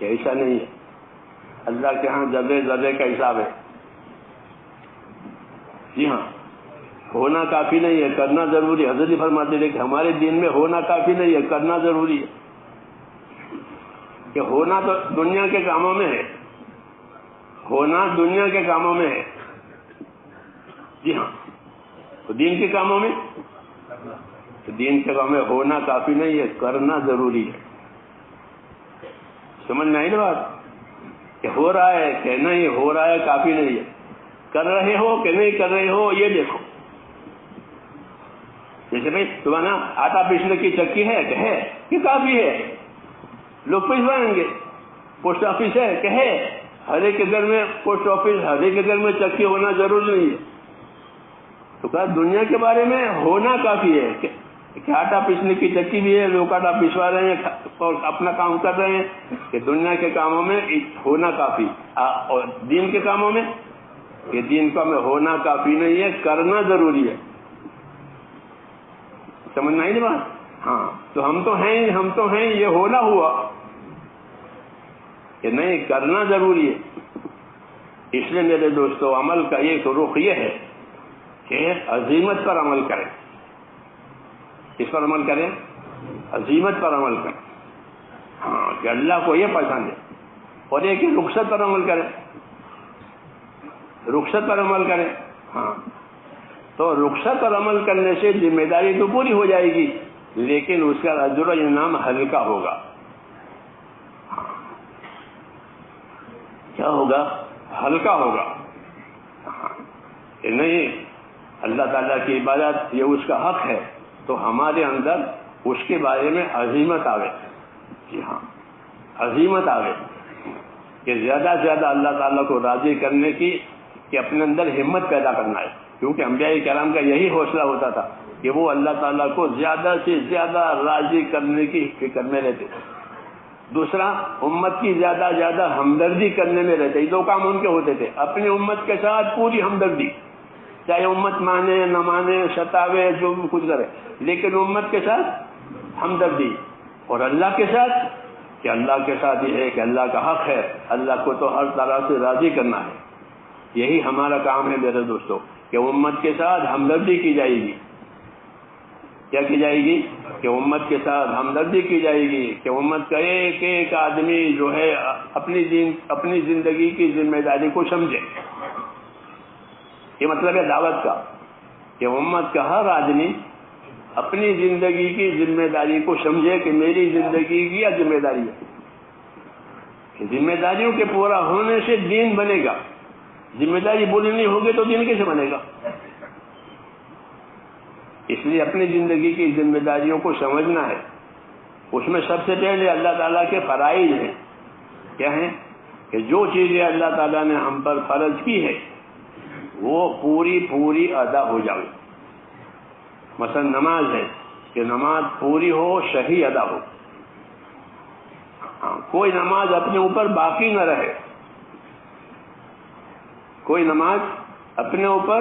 ایسا نہیں ہے. اللہ کے ہاں ذرے ذرے کا حساب ہے. جی ہاں ہونا کافی نہیں ہے، کرنا ضروری ہے۔ حضرت فرماتے تھے کہ ہمارے دین میں ہونا کافی نہیں ہے، کرنا ضروری ہے۔ کہ ہونا تو دنیا کے کاموں میں ہے، ہونا دنیا کے کاموں میں ہے، جی ہاں، تو دین کے کاموں میں، تو دین کے کاموں میں ہونا کافی نہیں ہے، کرنا ضروری ہے۔ سمجھ میں آئی نا بات؟ کہ ہو رہا ہے کہ نہیں ہو رہا ہے کافی نہیں ہے، کر رہے ہو کہ نہیں کر رہے ہو یہ دیکھو۔ جیسے بھائی تمہارا آٹا پیسنے کی چکی ہے کہ ہے کہ کافی ہے، لوگ پسوائیں گے۔ پوسٹ آفس ہے کہ ہے، ہر ایک کے گھر میں پوسٹ آفس، ہر ایک کے گھر میں چکی ہونا ضروری نہیں ہے۔ تو کہا دنیا کے بارے میں ہونا کافی ہے کہ آٹا پیسنے کی چکی بھی ہے، لوگ آٹا پسوا رہے ہیں اور اپنا کام کر رہے ہیں، کہ دنیا کے کاموں میں ہونا کافی، اور دین کے کاموں میں کہ دین کا میں ہونا کافی نہیں ہے، کرنا ضروری ہے۔ سمجھ میں آئی نہیں بات؟ ہاں، تو ہم تو ہیں یہ ہونا ہوا کہ نہیں کرنا ضروری ہے۔ اس لیے میرے دوستو عمل کا ایک رخ یہ ہے کہ عزیمت پر عمل کریں۔ کس پر عمل کریں؟ عزیمت پر عمل کریں، ہاں، کہ اللہ کو یہ پسند ہے۔ اور ایک ہی رخصت پر عمل کریں، رخصت پر عمل کریں، ہاں، تو رخصت پر عمل کرنے سے ذمہ داری تو پوری ہو جائے گی، لیکن اس کا اجر و انعام ہلکا ہوگا۔ کیا ہوگا؟ ہلکا ہوگا، کہ نہیں اللہ تعالیٰ کی عبادت یہ اس کا حق ہے، تو ہمارے اندر اس کے بارے میں عزیمت آوے، جی ہاں، عزیمت آوے کہ زیادہ سے زیادہ اللہ تعالیٰ کو راضی کرنے کی، کہ اپنے اندر ہمت پیدا کرنا ہے۔ کیونکہ انبیاء کرام کا یہی حوصلہ ہوتا تھا کہ وہ اللہ تعالیٰ کو زیادہ سے زیادہ راضی کرنے کی فکر میں رہتے تھے۔ دوسرا، امت کی زیادہ زیادہ ہمدردی کرنے میں رہتے۔ یہ دو کام ان کے ہوتے تھے، اپنی امت کے ساتھ پوری ہمدردی، چاہے امت مانے نہ مانے، ستاوے، جو کچھ کرے، لیکن امت کے ساتھ ہمدردی، اور اللہ کے ساتھ کہ اللہ کے ساتھ یہ ہے کہ اللہ کا حق ہے، اللہ کو تو ہر طرح سے راضی کرنا ہے۔ یہی ہمارا کام ہے میرے دوستو، کہ امت کے ساتھ ہمدردی کی جائے گی۔ کیا کی جائے گی؟ کہ امت کے ساتھ ہمدردی کی جائے گی، کہ امت کا ایک ایک آدمی جو ہے اپنی زندگی کی ذمہ داری کو سمجھے۔ یہ مطلب ہے دعوت کا، کہ امت کا ہر آدمی اپنی زندگی کی ذمہ داری کو سمجھے کہ میری زندگی کی کیا ذمہ داری ہے۔ کہ ذمہ داریوں کے پورا ہونے سے دین بنے گا، ذمہ داری پوری نہیں ہوگی تو دین کیسے بنے گا؟ اس لیے اپنی زندگی کی ذمہ داریوں کو سمجھنا ہے۔ اس میں سب سے پہلے اللہ تعالیٰ کے فرائض ہیں۔ کیا ہیں؟ کہ جو چیزیں اللہ تعالیٰ نے ہم پر فرض کی ہے وہ پوری ادا ہو جائے۔ مثلا نماز ہے کہ نماز پوری ہو، صحیح ادا ہو، کوئی نماز اپنے اوپر باقی نہ رہے، کوئی نماز اپنے اوپر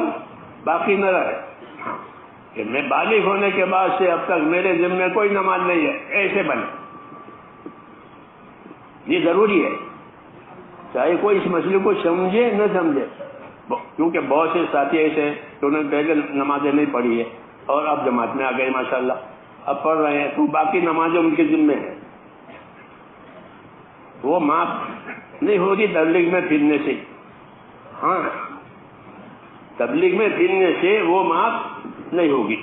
باقی نہ رہے، کہ میں بالغ ہونے کے بعد سے اب تک میرے ذمے کوئی نماز نہیں ہے، ایسے بنے۔ یہ ضروری ہے، چاہے کوئی اس مسئلے کو سمجھے نہ سمجھے، کیونکہ بہت سے ساتھی ایسے ہیں کہ انہوں نے پہلے نمازیں نہیں پڑھی ہے اور اب جماعت میں آ گئے ماشاءاللہ، اب پڑھ رہے ہیں، تو باقی نمازیں ان کے ذمے ہیں، وہ معاف نہیں ہوگی تبلیغ میں پھرنے سے۔ ہاں، تبلیغ میں پھرنے سے وہ معاف نہیں ہوگی،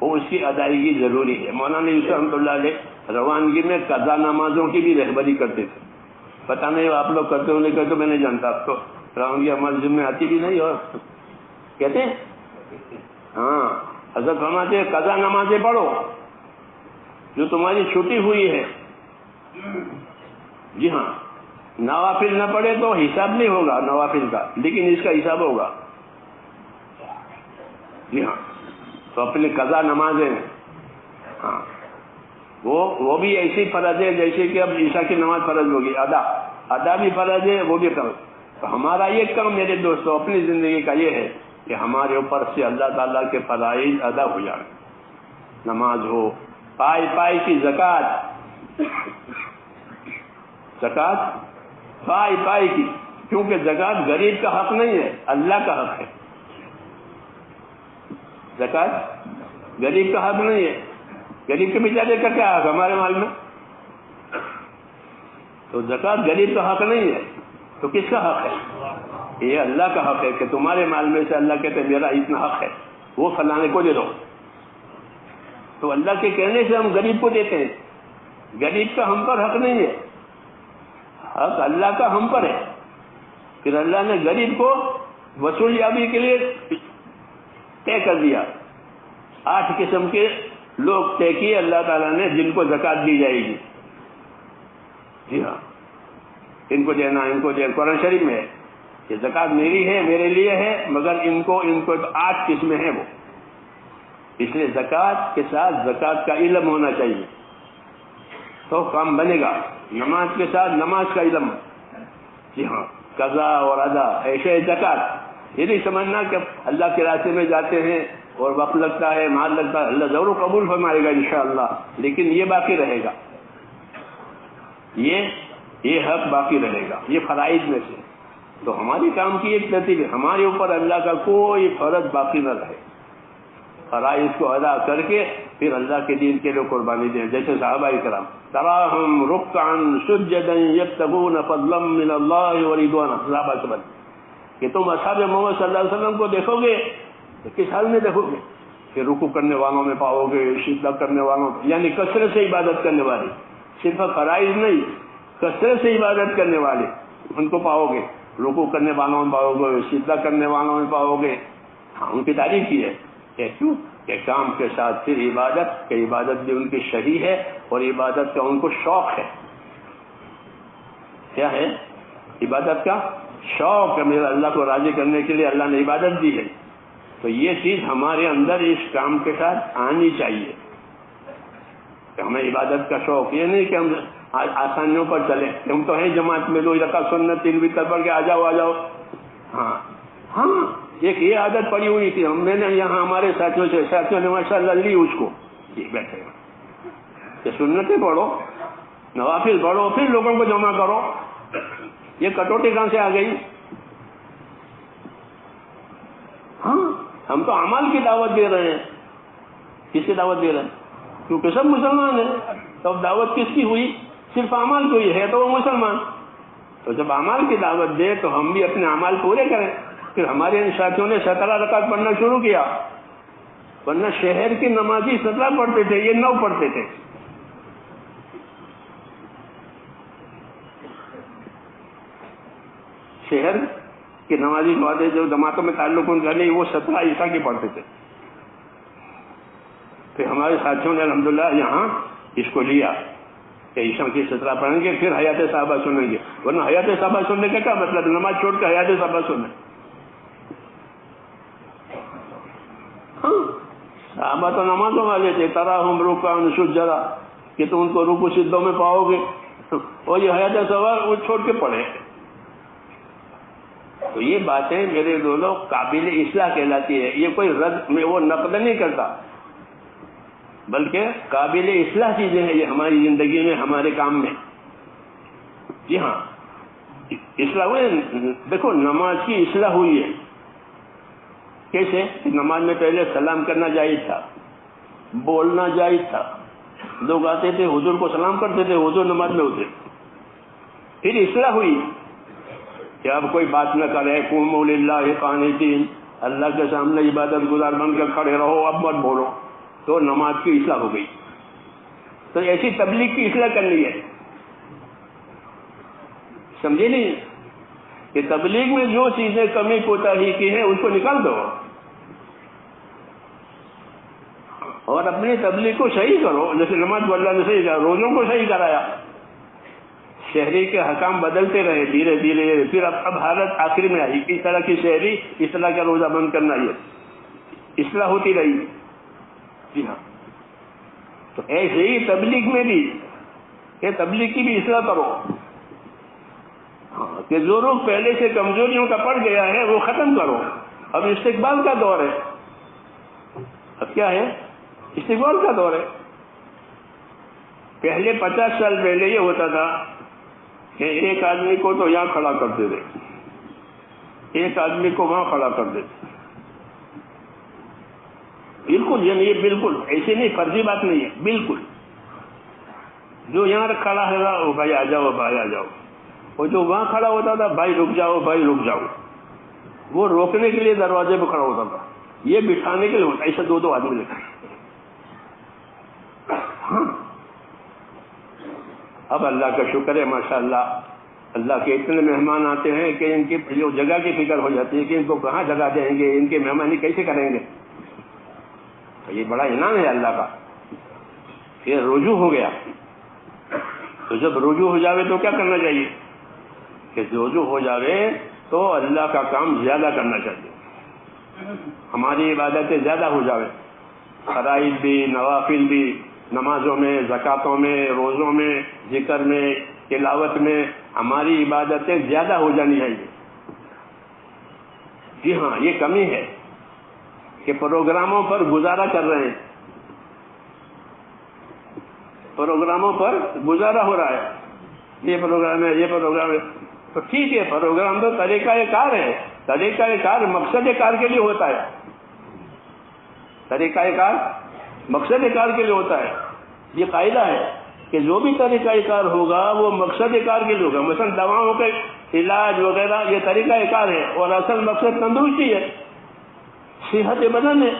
وہ اس کی ادائیگی ضروری ہے۔ مولانا یوسف رحمۃ اللہ علیہ روانگی میں قضا نمازوں کی بھی رہبری کرتے تھے۔ پتہ نہیں آپ لوگ کرتے ہو نہیں کرتے، میں نہیں جانتا، آپ تو روانگی ہمارے ذمہ آتی بھی نہیں، اور کہتے ہیں ہاں، حضرت فرماتے قضا نمازیں پڑھو جو تمہاری چھٹی ہوئی ہے۔ جی ہاں، نوافل نہ پڑھے تو حساب نہیں ہوگا نوافل کا، لیکن اس کا حساب ہوگا۔ جی ہاں، تو اپنی قضا نمازیں، ہاں، وہ بھی ایسی فرض ہے جیسے کہ اب عشاء کی نماز فرض ہوگی، ادا بھی فرض ہے، وہ بھی فرض۔ تو ہمارا یہ کام میرے دوستوں اپنی زندگی کا یہ ہے کہ ہمارے اوپر سے اللہ تعالیٰ کے فرائض ادا ہو جائیں، نماز ہو، پائی کی زکوٰۃ پائی کی، کیونکہ زکوٰۃ غریب کا حق نہیں ہے، اللہ کا حق ہے۔ زکات غریب کا حق نہیں ہے. غریب کے بیچارے کا کیا حق ہمارے مال میں؟ تو زکات غریب کا حق نہیں ہے تو کس کا حق ہے؟ یہ اللہ کا حق ہے کہ تمہارے مال میں سے اللہ کہتے ہیں میرا اتنا حق ہے وہ فلانے کو دے دو. تو اللہ کے کہنے سے ہم غریب کو دیتے ہیں. غریب کا ہم پر حق نہیں ہے, حق اللہ کا ہم پر ہے. پھر اللہ نے غریب کو وصول یابی کے لیے طے کر دیا. 8 قسم کے لوگ طے کیے اللہ تعالیٰ نے جن کو زکات دی جائے گی. جی ہاں, ان کو دینا, ان کو دینا. قرآن شریف میں ہے کہ زکات میری ہے, میرے لیے ہے, مگر ان کو 8 قسمیں ہیں وہ. اس لیے زکات کے ساتھ زکات کا علم ہونا چاہیے تو کام بنے گا. نماز کے ساتھ نماز کا علم. جی ہاں, قضا اور ادا ایسے زکات. یہ نہیں سمجھنا کہ اللہ کے راستے میں جاتے ہیں اور وقت لگتا ہے, مال لگتا ہے, اللہ ضرور قبول فرمائے گا انشاءاللہ, لیکن یہ باقی رہے گا, یہ حق باقی رہے گا, یہ فرائض میں سے. تو ہماری کام کی ایک ترتیب ہے, ہمارے اوپر اللہ کا کوئی فرض باقی نہ رہے, فرائض کو ادا کر کے پھر اللہ کے دین کے لیے قربانی دیں. جیسے صحابہ کرام تراہم رکعا سجدا یبتغون فضلا من اللہ ورضوانا, صحابہ سبت کہ تم اصحاب محمد صلی اللہ علیہ وسلم کو دیکھو گے تو کس حال میں دیکھو گے؟ کہ رکوع کرنے والوں میں پاؤ گے, سجدہ کرنے والوں, یعنی کثرت سے عبادت کرنے والے, صرف فرائض نہیں, کثرت سے عبادت کرنے والے ان کو پاؤ گے. رکوع کرنے والوں میں پاؤ گے, سجدہ کرنے والوں میں پاؤ گے. ہاں, ان کی تعریف کی ہے کہ کیوں کہ کام کے ساتھ پھر عبادت, کہ عبادت بھی ان کی شرعی ہے اور عبادت کا ان کو شوق ہے. کیا ہے؟ عبادت کا شوق ہے. میرا اللہ کو راضی کرنے کے لیے اللہ نے عبادت دی ہے, تو یہ چیز ہمارے اندر اس کام کے ساتھ آنی چاہیے کہ ہمیں عبادت کا شوق. یہ نہیں کہ ہم آسانیوں پر چلیں, ہم تو ہیں جماعت میں 2 رکعت سنت 3 وتر پڑھ کے آ جاؤ. ہاں, ایک یہ عادت پڑی ہوئی تھی, میں نے یہاں ہمارے ساتھیوں نے ماشاء اللہ لی اس کو. یہ بیٹھے کہ سنتیں پڑھو, نوافل پڑھو, پھر لوگوں کو جمع کرو. یہ کٹوتی کہاں سے آ گئی؟ ہاں, ہم تو اعمال کی دعوت دے رہے ہیں. کس کی دعوت دے رہے ہیں؟ کیونکہ سب مسلمان ہیں. تو دعوت کس کی ہوئی؟ صرف اعمال کو ہی ہے تو وہ مسلمان. تو جب اعمال کی دعوت دے تو ہم بھی اپنے اعمال پورے کریں. پھر ہمارے ان ساتھیوں نے 17 رکعت پڑھنا شروع کیا, ورنہ شہر کے نمازی 17 پڑھتے تھے, یہ 9 پڑھتے تھے. شہر کے نمازی والے جو جماعتوں میں تعلق ان کا نہیں, وہ 17 عیسیٰ کے پڑھتے تھے. پھر ہمارے ساتھیوں نے الحمدللہ یہاں اس کو لیا کہ عیسیٰ کی 17 پڑھیں گے, پھر حیات صحابہ سنیں گے. ورنہ حیات صحابہ سننے کا کیا مطلب؟ نماز چھوڑ کر حیات صحابہ سنیں. صحابہ تو نمازوں والے تھے. تراہم رکعا سجدا, کہ تم ان کو رکوع سجدوں میں پاؤ گے, اور یہ حیات صحابہ وہ چھوڑ کے پڑھے. تو یہ باتیں میرے دونوں قابل اصلاح کہلاتی ہے. یہ کوئی رد میں وہ نقد نہیں کرتا, بلکہ قابل اصلاح چیزیں ہیں یہ ہماری زندگی میں, ہمارے کام میں. جی ہاں, اصلاح ہوئی. دیکھو نماز کی اصلاح ہوئی ہے. کیسے؟ نماز میں پہلے سلام کرنا جائز تھا, بولنا جائز تھا. لوگ آتے تھے حضور کو سلام کرتے تھے, حضور نماز میں ہوتے. پھر اصلاح ہوئی کہ اب کوئی بات نہ کرے, قوموا للہ قانتین, اللہ کے سامنے عبادت گزار بن کر کھڑے رہو, اب مت بولو. تو نماز کی اصلاح ہو گئی. تو ایسی تبلیغ کی اصلاح کرنی ہے, سمجھے نہیں؟ کہ تبلیغ میں جو چیزیں کمی کوتاہی کی ہیں اس کو نکال دو اور اپنی تبلیغ کو صحیح کرو. جیسے نماز کو اللہ نے صحیح کرا, روزوں کو صحیح کرایا. شہری کے حکام بدلتے رہے دھیرے دھیرے, پھر اب حالت آخر میں آئی, اس طرح کی شہری, اس طرح کا روزہ بند کرنا, یہ اصلاح ہوتی رہی. جی ہاں, تو ایسے ہی تبلیغ میں بھی کہ تبلیغ کی بھی اصلاح کرو. کہ جو لوگ پہلے سے کمزوریوں کا پڑ گیا ہے وہ ختم کرو. اب استقبال کا دور ہے. اب کیا ہے؟ استقبال کا دور ہے. پہلے 50 سال پہلے یہ ہوتا تھا کہ ایک آدمی کو تو یہاں کھڑا کرتے تھے, ایک آدمی کو وہاں کھڑا کر دیتے. بالکل یہ بالکل ایسی نہیں، فرضی بات نہیں ہے، بالکل جو یہاں کھڑا ہے وہ بھائی آ جاؤ، بھائی آ جاؤ، اور جو وہاں کھڑا ہوتا تھا بھائی رک جاؤ، بھائی رک جاؤ، وہ روکنے کے لیے دروازے پہ کھڑا ہوتا تھا، یہ بٹھانے کے لیے ہوتا، ایسے دو آدمی لکھا۔ ہاں اب اللہ کا شکر ہے ماشاءاللہ، اللہ کے اتنے مہمان آتے ہیں کہ ان کی جو جگہ کی فکر ہو جاتی ہے کہ ان کو کہاں جگہ دیں گے، ان کی مہمانی کیسے کریں گے۔ یہ بڑا انعام ہے اللہ کا، یہ رجوع ہو گیا۔ تو جب رجوع ہو جاوے تو کیا کرنا چاہیے کہ رجوع ہو جاوے تو اللہ کا کام زیادہ کرنا چاہیے، ہماری عبادتیں زیادہ ہو جاوے، فرائض بھی، نوافل بھی، نمازوں میں، زکاتوں میں، روزوں میں، ذکر میں، تلاوت میں ہماری عبادتیں زیادہ ہو جانی چاہیے۔ جی ہاں، یہ کمی ہے کہ پروگراموں پر گزارا کر رہے ہیں، پروگراموں پر گزارا ہو رہا ہے، یہ پروگرام ہے، یہ پروگرام ہے، تو ٹھیک ہے، پروگرام تو طریقہ کار ہے، طریقہ کار مقصد کار کے لیے ہوتا ہے، طریقہ کار مقصد کار کے لیے ہوتا ہے۔ یہ قاعدہ ہے کہ جو بھی طریقہ کار ہوگا وہ مقصد کار کے لیے ہوگا۔ مثلا دواؤں کے علاج وغیرہ یہ طریقہ کار ہے، اور اصل مقصد تندرستی ہے، صحت بدن ہے،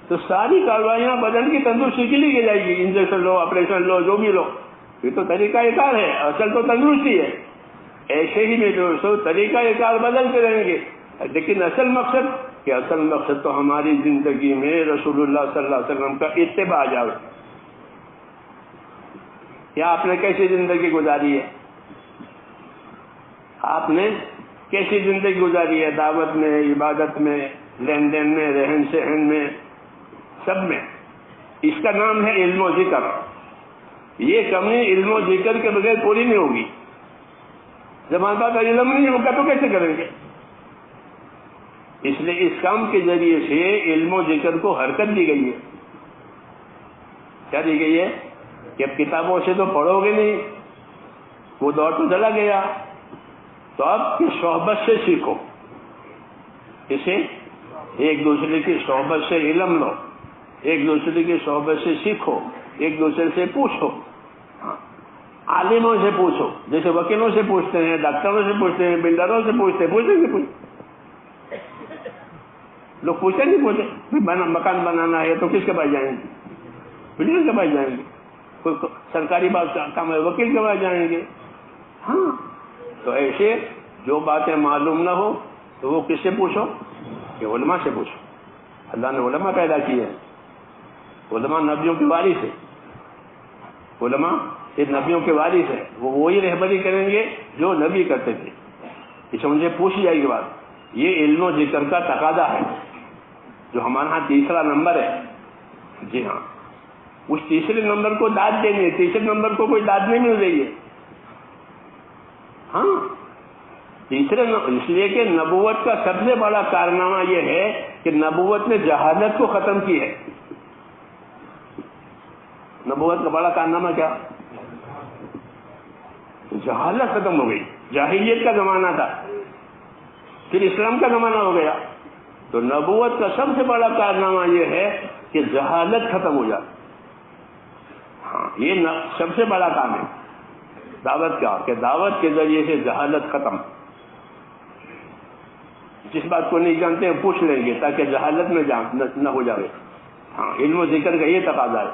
تو ساری کارروائیاں بدن کی تندرستی کے لیے کی جائے گی، انجیکشن لو، آپریشن لو، جو بھی لو، یہ تو طریقہ کار ہے، اصل تو تندرستی ہے۔ ایسے ہی میں دوستو طریقہ کار بدلتے رہیں گے، لیکن اصل مقصد تو ہماری زندگی میں رسول اللہ صلی اللہ علیہ وسلم کا اتباع جائے۔ کیا آپ نے کیسی زندگی گزاری ہے؟ آپ نے کیسی زندگی گزاری ہے؟ دعوت میں، عبادت میں، لین دین میں، رہن سہن میں، سب میں۔ اس کا نام ہے علم و ذکر۔ یہ کمی علم و ذکر کے بغیر پوری نہیں ہوگی۔ جب ہمارے پاس علم نہیں ہوگا تو کیسے کریں گے؟ اس لیے اس کام کے ذریعے سے علم و ذکر کو حرکت دی گئی ہے۔ کیا دی گئی ہے؟ کہ اب کتابوں سے تو پڑھو گے نہیں، وہ دور تو چلا گیا، تو اب کی صحبت سے سیکھو، اسے ایک دوسرے کی صحبت سے علم لو، ایک دوسرے کی صحبت سے سیکھو، ایک دوسرے سے پوچھو، عالموں سے پوچھو، جیسے وکیلوں سے پوچھتے ہیں، ڈاکٹروں سے پوچھتے ہیں، بلڈروں سے پوچھتے ہیں، پوچھیں گے لوگ پوچھیں نہیں پوچھیں، مکان بنانا ہے تو کس کے پاس جائیں گے؟ بلڈر کے پاس جائیں گے، کوئی سرکاری بات کام ہے وکیل کے پاس جائیں گے۔ ہاں تو ایسے جو باتیں معلوم نہ ہو تو وہ کس سے پوچھو؟ کہ علماء سے پوچھو۔ اللہ نے علماء پیدا کیے ہیں، علماء نبیوں کے وارث ہیں، علماء یہ نبیوں کے وارث ہیں، وہ وہی رہبری کریں گے جو نبی کرتے تھے۔ اس سے مجھے پوچھ جائے گی بات، یہ علم و ذکر کا تقاضا ہے جو ہمارا ہاں تیسرا نمبر ہے۔ جی ہاں، اس تیسرے نمبر کو داد دینی ہے، تیسرے نمبر کو کوئی داد نہیں مل رہی ہے۔ ہاں تیسرے اس لیے کہ نبوت کا سب سے بڑا کارنامہ یہ ہے کہ نبوت نے جہالت کو ختم کی ہے۔ نبوت کا بڑا کارنامہ کیا؟ جہالت ختم ہو گئی۔ جاہلیت کا زمانہ تھا، پھر اسلام کا زمانہ ہو گیا، تو نبوت کا سب سے بڑا کارنامہ یہ ہے کہ جہالت ختم ہو جائے۔ ہاں یہ سب سے بڑا کام ہے دعوت کا، کہ دعوت کے ذریعے سے جہالت ختم۔ جس بات کو نہیں جانتے ہیں پوچھ لیں گے تاکہ جہالت میں نہ ہو جائے۔ ہاں علم و ذکر کا یہ تقاضا ہے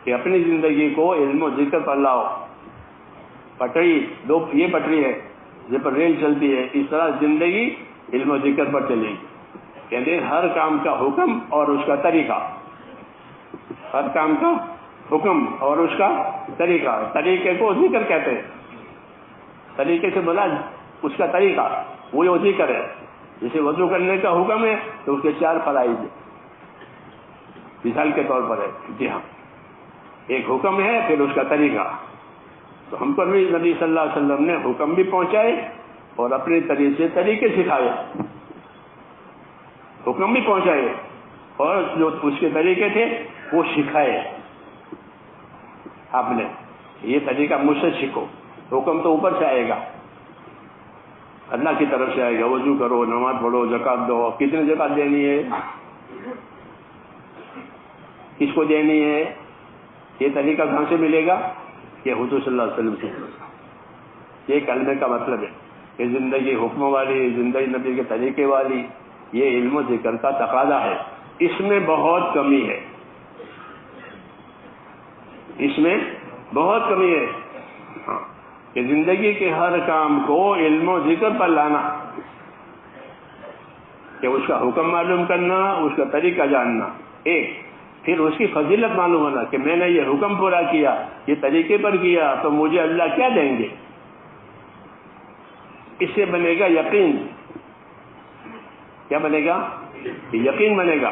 کہ اپنی زندگی کو علم و ذکر پر لاؤ۔ پٹری یہ پٹری ہے جس پر ریل چلتی ہے، اس طرح زندگی علم و ذکر پر چلے گی، یعنی ہر کام کا حکم اور اس کا طریقہ، ہر کام کا حکم اور اس کا طریقہ، طریقے کو ذکر کہتے ہیں۔ طریقے سے بولا اس کا طریقہ، وہ ذکر ہے۔ جیسے وضو کرنے کا حکم ہے تو اس کے 4 فرائض مثال کے طور پر ہے۔ جی ہاں، ایک حکم ہے، پھر اس کا طریقہ۔ تو ہم کو نبی صلی اللہ علیہ وسلم نے حکم بھی پہنچائے اور اپنے طریقے سکھائے، حکم بھی پہنچائے اور جو اس کے طریقے تھے وہ سکھائے۔ آپ نے یہ طریقہ مجھ سے سیکھو، حکم تو اوپر سے آئے گا، اللہ کی طرف سے آئے گا، وضو کرو، نماز پڑھو، زکات دو۔ کتنی زکات دینی ہے؟ کس کو دینی ہے، یہ طریقہ کہاں سے ملے گا؟ یہ حضور صلی اللہ علیہ وسلم سے. یہ کلمے کا مطلب ہے کہ زندگی حکم والی، زندگی نبی کے طریقے والی، یہ علم و ذکر کا تقاضا ہے. اس میں بہت کمی ہے، اس میں بہت کمی ہے. ہاں، کہ زندگی کے ہر کام کو علم و ذکر پر لانا، کہ اس کا حکم معلوم کرنا، اس کا طریقہ جاننا ایک، پھر اس کی فضیلت معلوم ہونا کہ میں نے یہ حکم پورا کیا، یہ طریقے پر کیا تو مجھے اللہ کیا دیں گے. اس سے بنے گا یقین. کیا بنے گا؟ یقین بنے گا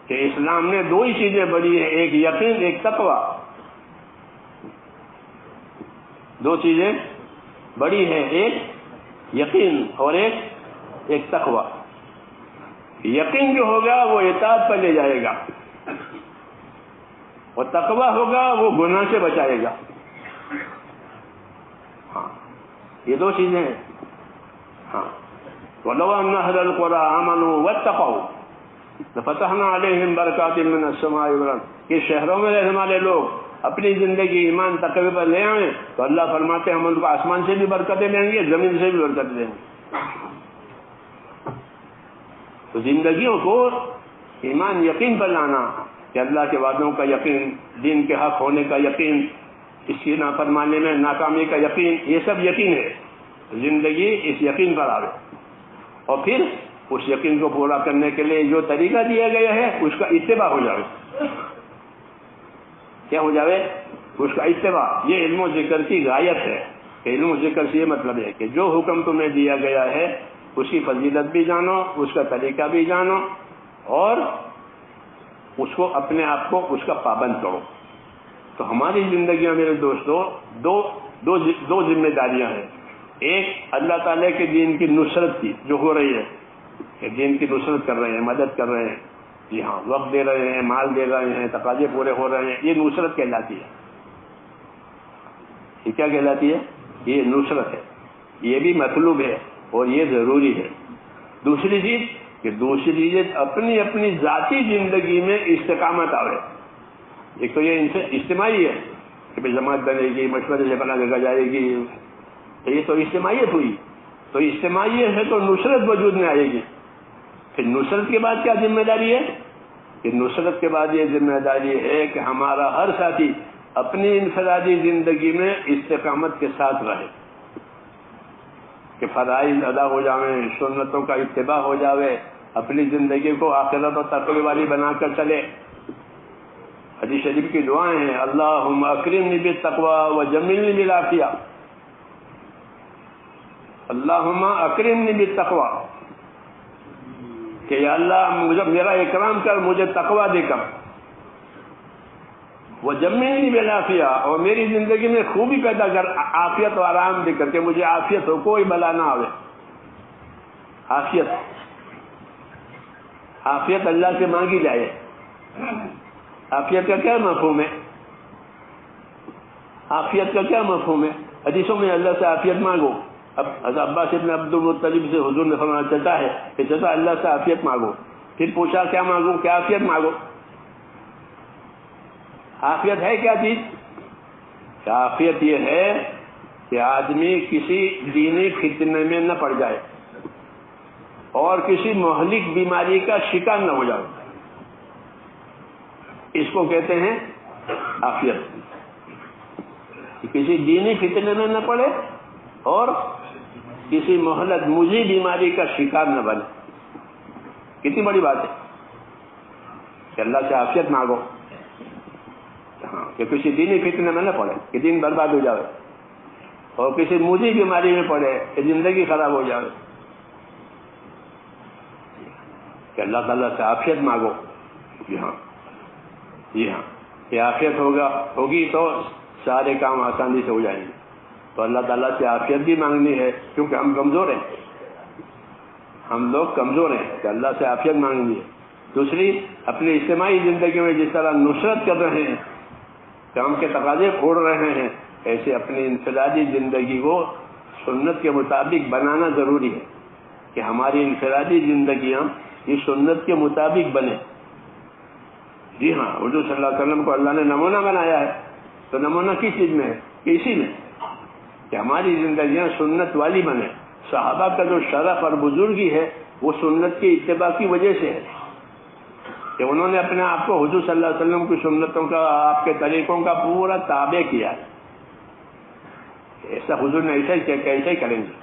کہ اسلام نے دو ہی چیزیں بڑی ہیں، ایک یقین، ایک تقوی. دو چیزیں بڑی ہیں، ایک یقین اور ایک تقوی. یقین جو ہوگا وہ اطاعت پر لے جائے گا، اور تقوی ہوگا وہ گناہ سے بچائے گا. ہاں، یہ دو چیزیں ہیں. ہاں، وَلَوْ أَنَّ أَهْلَ الْقُرَىٰ آمَنُوا وَاتَّقَوْا لَفَتَحْنَا عَلَيْهِمْ بَرَكَاتٍ مِّنَ السَّمَاءِ وَالْأَرْضِ. کہ شہروں میں رہنے والے لوگ اپنی زندگی ایمان تقوی پر لے آئیں تو اللہ فرماتے ہیں ہم ان کو آسمان سے بھی برکتیں دیں گے، زمین سے بھی برکتیں دیں گے. تو زندگیوں کو ایمان یقین پر لانا، کہ اللہ کے وعدوں کا یقین، دین کے حق ہونے کا یقین، اس کی نافرمانی میں ناکامی کا یقین، یہ سب یقین ہے. زندگی اس یقین پر آوے، اور پھر اس یقین کو پورا کرنے کے لیے جو طریقہ دیا گیا ہے اس کا اتباع ہو جائے. کیا ہو جائے؟ اس کا اتباع. یہ علم و ذکر کی غایت ہے کہ علم و ذکر سے یہ مطلب ہے کہ جو حکم تمہیں دیا گیا ہے اس کی فضیلت بھی جانو، اس کا طریقہ بھی جانو، اور اس کو اپنے آپ کو اس کا پابند کرو. تو ہماری زندگیوں میرے دوستو دو ذمہ داریاں ہیں. ایک اللہ تعالیٰ کے دین کی نصرت کی جو ہو رہی ہے، کہ دین کی نصرت کر رہے ہیں، مدد کر رہے ہیں، جی ہاں، وقت دے رہے ہیں، مال دے رہے ہیں، تقاضے پورے ہو رہے ہیں، یہ نصرت کہلاتی ہے. یہ کیا کہلاتی ہے؟ یہ نصرت ہے. یہ بھی مطلوب ہے اور یہ ضروری ہے. دوسری چیز کہ دوسری چیز اپنی اپنی ذاتی زندگی میں استقامت آئے. ایک تو یہ ان سے اجتماعی ہے کہ بھائی جماعت بنے گی، مشورے سے بنا جگہ جائے گی، تو یہ تو اجتماعیت ہوئی. تو اجتماعیت ہے تو نصرت وجود میں آئے گی. پھر نصرت کے بعد کیا ذمہ داری ہے؟ کہ نصرت کے بعد یہ ذمہ داری ہے کہ ہمارا ہر ساتھی اپنی انفرادی زندگی میں استقامت کے ساتھ رہے، کہ فرائض ادا ہو جاویں، سنتوں کا اتباع ہو جاوے، اپنی زندگی کو آخرت و تقوی والی بنا کر چلے. حدیث شریف کی دعائیں ہیں، اللہم اکرمنی بالتقوی وجملنی بالعافیہ. اللہم اکرمنی بالتقوی، کہ یا اللہ مجھے میرا اکرام کر، مجھے تقوی دے کر، وجملنی بالعافیہ، اور میری زندگی میں خوبی پیدا کر، عافیت و آرام دے کر، کہ مجھے عافیت ہو، کوئی بلا نہ آوے. عافیت اللہ سے مانگی جائے. عافیت کا کیا مفہوم ہے؟ عافیت کا کیا مفہوم ہے؟ حدیثوں میں اللہ سے عافیت مانگو. اب عباس ابن عبد المطلب سے حضور نے فرمایا چلتا ہے کہ چلتا اللہ سے عافیت مانگو. پھر پوچھا کیا مانگو؟ کیا عافیت مانگو. عافیت ہے کیا چیز؟ عافیت یہ ہے کہ آدمی کسی دینی فتنے میں نہ پڑ جائے اور کسی مہلک بیماری کا شکار نہ ہو جائے. اس کو کہتے ہیں عافیت. کسی دینی فتنے میں نہ پڑے اور کسی مہلک مزی بیماری کا شکار نہ بنے. کتنی بڑی بات ہے کہ اللہ سے عافیت مانگو، ہاں، کہ کسی دینی فتنے میں نہ پڑے کہ دین برباد ہو جائے، اور کسی مزی بیماری میں پڑے کہ زندگی خراب ہو جائے. کہ اللہ تعالیٰ سے عافیت مانگو. جی ہاں، جی ہاں، یہ عافیت ہوگی تو سارے کام آسانی سے ہو جائیں گے. تو اللہ تعالیٰ سے عافیت بھی مانگنی ہے کیونکہ ہم کمزور ہیں، ہم لوگ کمزور ہیں، کہ اللہ سے عافیت مانگنی ہے. دوسری، اپنی اجتماعی زندگی میں جس طرح نصرت کر رہے ہیں، کام کے تقاضے پھوڑ رہے ہیں، ایسے اپنی انفرادی زندگی کو سنت کے مطابق بنانا ضروری ہے، کہ ہماری انفرادی زندگیاں اس سنت کے مطابق بنے. جی ہاں، حضور صلی اللہ علیہ وسلم کو اللہ نے نمونہ بنایا ہے، تو نمونہ کس چیز میں ہے؟ کہ اسی میں کہ ہماری زندگیاں سنت والی بنے. صحابہ کا جو شرف اور بزرگی ہے وہ سنت کی اتباع کی وجہ سے ہے کہ انہوں نے اپنے آپ کو حضور صلی اللہ علیہ وسلم کی سنتوں کا، آپ کے طریقوں کا پورا تابع کیا ہے. ایسا حضور نے ایسا ہی کیسے کریں گے.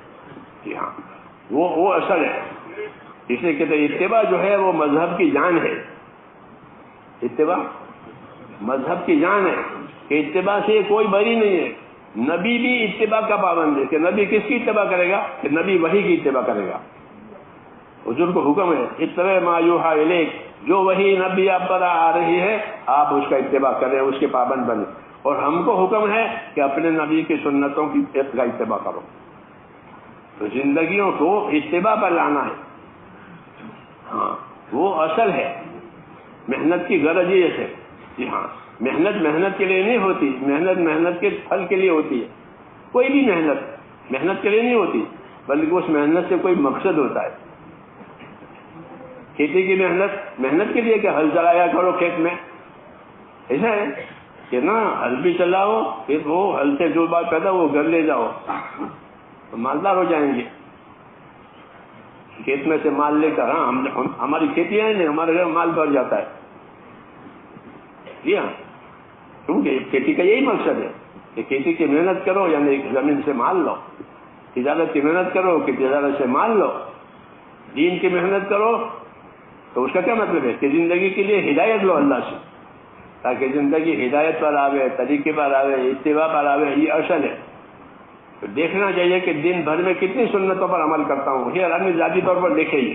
جی ہاں، وہ اصل ہے. اس لیے کہتے ہیں اتباع جو ہے وہ مذہب کی جان ہے. اتباع مذہب کی جان ہے کہ اتباع سے کوئی بری نہیں ہے. نبی بھی اتباع کا پابند ہے کہ نبی کس کی اتباع کرے گا؟ کہ نبی وحی کی اتباع کرے گا. حضور کو حکم ہے اتبع ما یوحی الیک، جو وحی نبی آپ پر آ رہی ہے آپ اس کا اتباع کریں، اس کے پابند بنیں. اور ہم کو حکم ہے کہ اپنے نبی کی سنتوں کی اتباع کرو. تو زندگیوں کو اتباع پر لانا ہے. ہاں، وہ اصل ہے. محنت کی غرض یہ ہے. جی ہاں، محنت کے لیے نہیں ہوتی، محنت کے پھل کے لیے ہوتی ہے. کوئی بھی محنت کے لیے نہیں ہوتی، بلکہ اس محنت سے کوئی مقصد ہوتا ہے. کھیتی کی محنت کے لیے کہ ہل چلایا کرو کھیت میں، ایسا ہے کہ نا ہل بھی چلاؤ، پھر وہ ہل سے جو بات پیدا وہ گھر لے جاؤ تو مالدار ہو جائیں گے. کھیت میں سے مال لے کر، ہاں ہماری کھیتیاں نہیں، ہمارے گھر مال بھر جاتا ہے. جی ہاں، کیونکہ کھیتی کا یہی مقصد ہے کہ کھیتی کی محنت کرو یعنی زمین سے مال لو. تجارت کی محنت کرو کہ تجارت سے مال لو. دین کی محنت کرو تو اس کا کیا مطلب ہے کہ زندگی کے لیے ہدایت لو اللہ سے، تاکہ زندگی ہدایت پر آوے، طریقے پر آوے، اتباع پر آوے. یہ اصل ہے. تو دیکھنا چاہیے کہ دن بھر میں کتنی سنتوں پر عمل کرتا ہوں. یہ آدمی ذاتی طور پر دیکھے ہی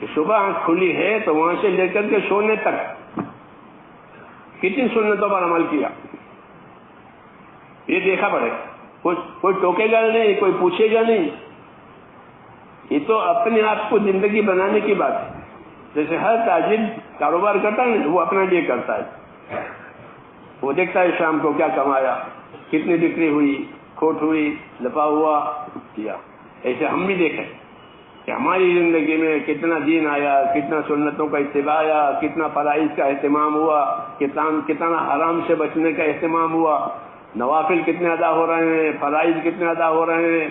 کہ صبح آنکھ کھلی ہے تو وہاں سے لے کر کے سونے تک کتنی سنتوں پر عمل کیا، یہ دیکھا پڑے. کوئی ٹوکے گا نہیں، کوئی پوچھے گا نہیں. یہ تو اپنے آپ کو زندگی بنانے کی بات ہے. جیسے ہر تاجر کاروبار کرتا ہے وہ اپنے لیے کرتا ہے. وہ دیکھتا ہے شام کو کیا کمایا، کتنی بکری ہوئی، کھوٹ ہوئی، نفع ہوا کیا. ایسے ہم بھی دیکھیں کہ ہماری زندگی میں کتنا دین آیا، کتنا سنتوں کا اتباع آیا، کتنا فرائض کا اہتمام ہوا، کتنا حرام سے بچنے کا اہتمام ہوا، نوافل کتنے ادا ہو رہے ہیں، فرائض کتنے ادا ہو رہے ہیں.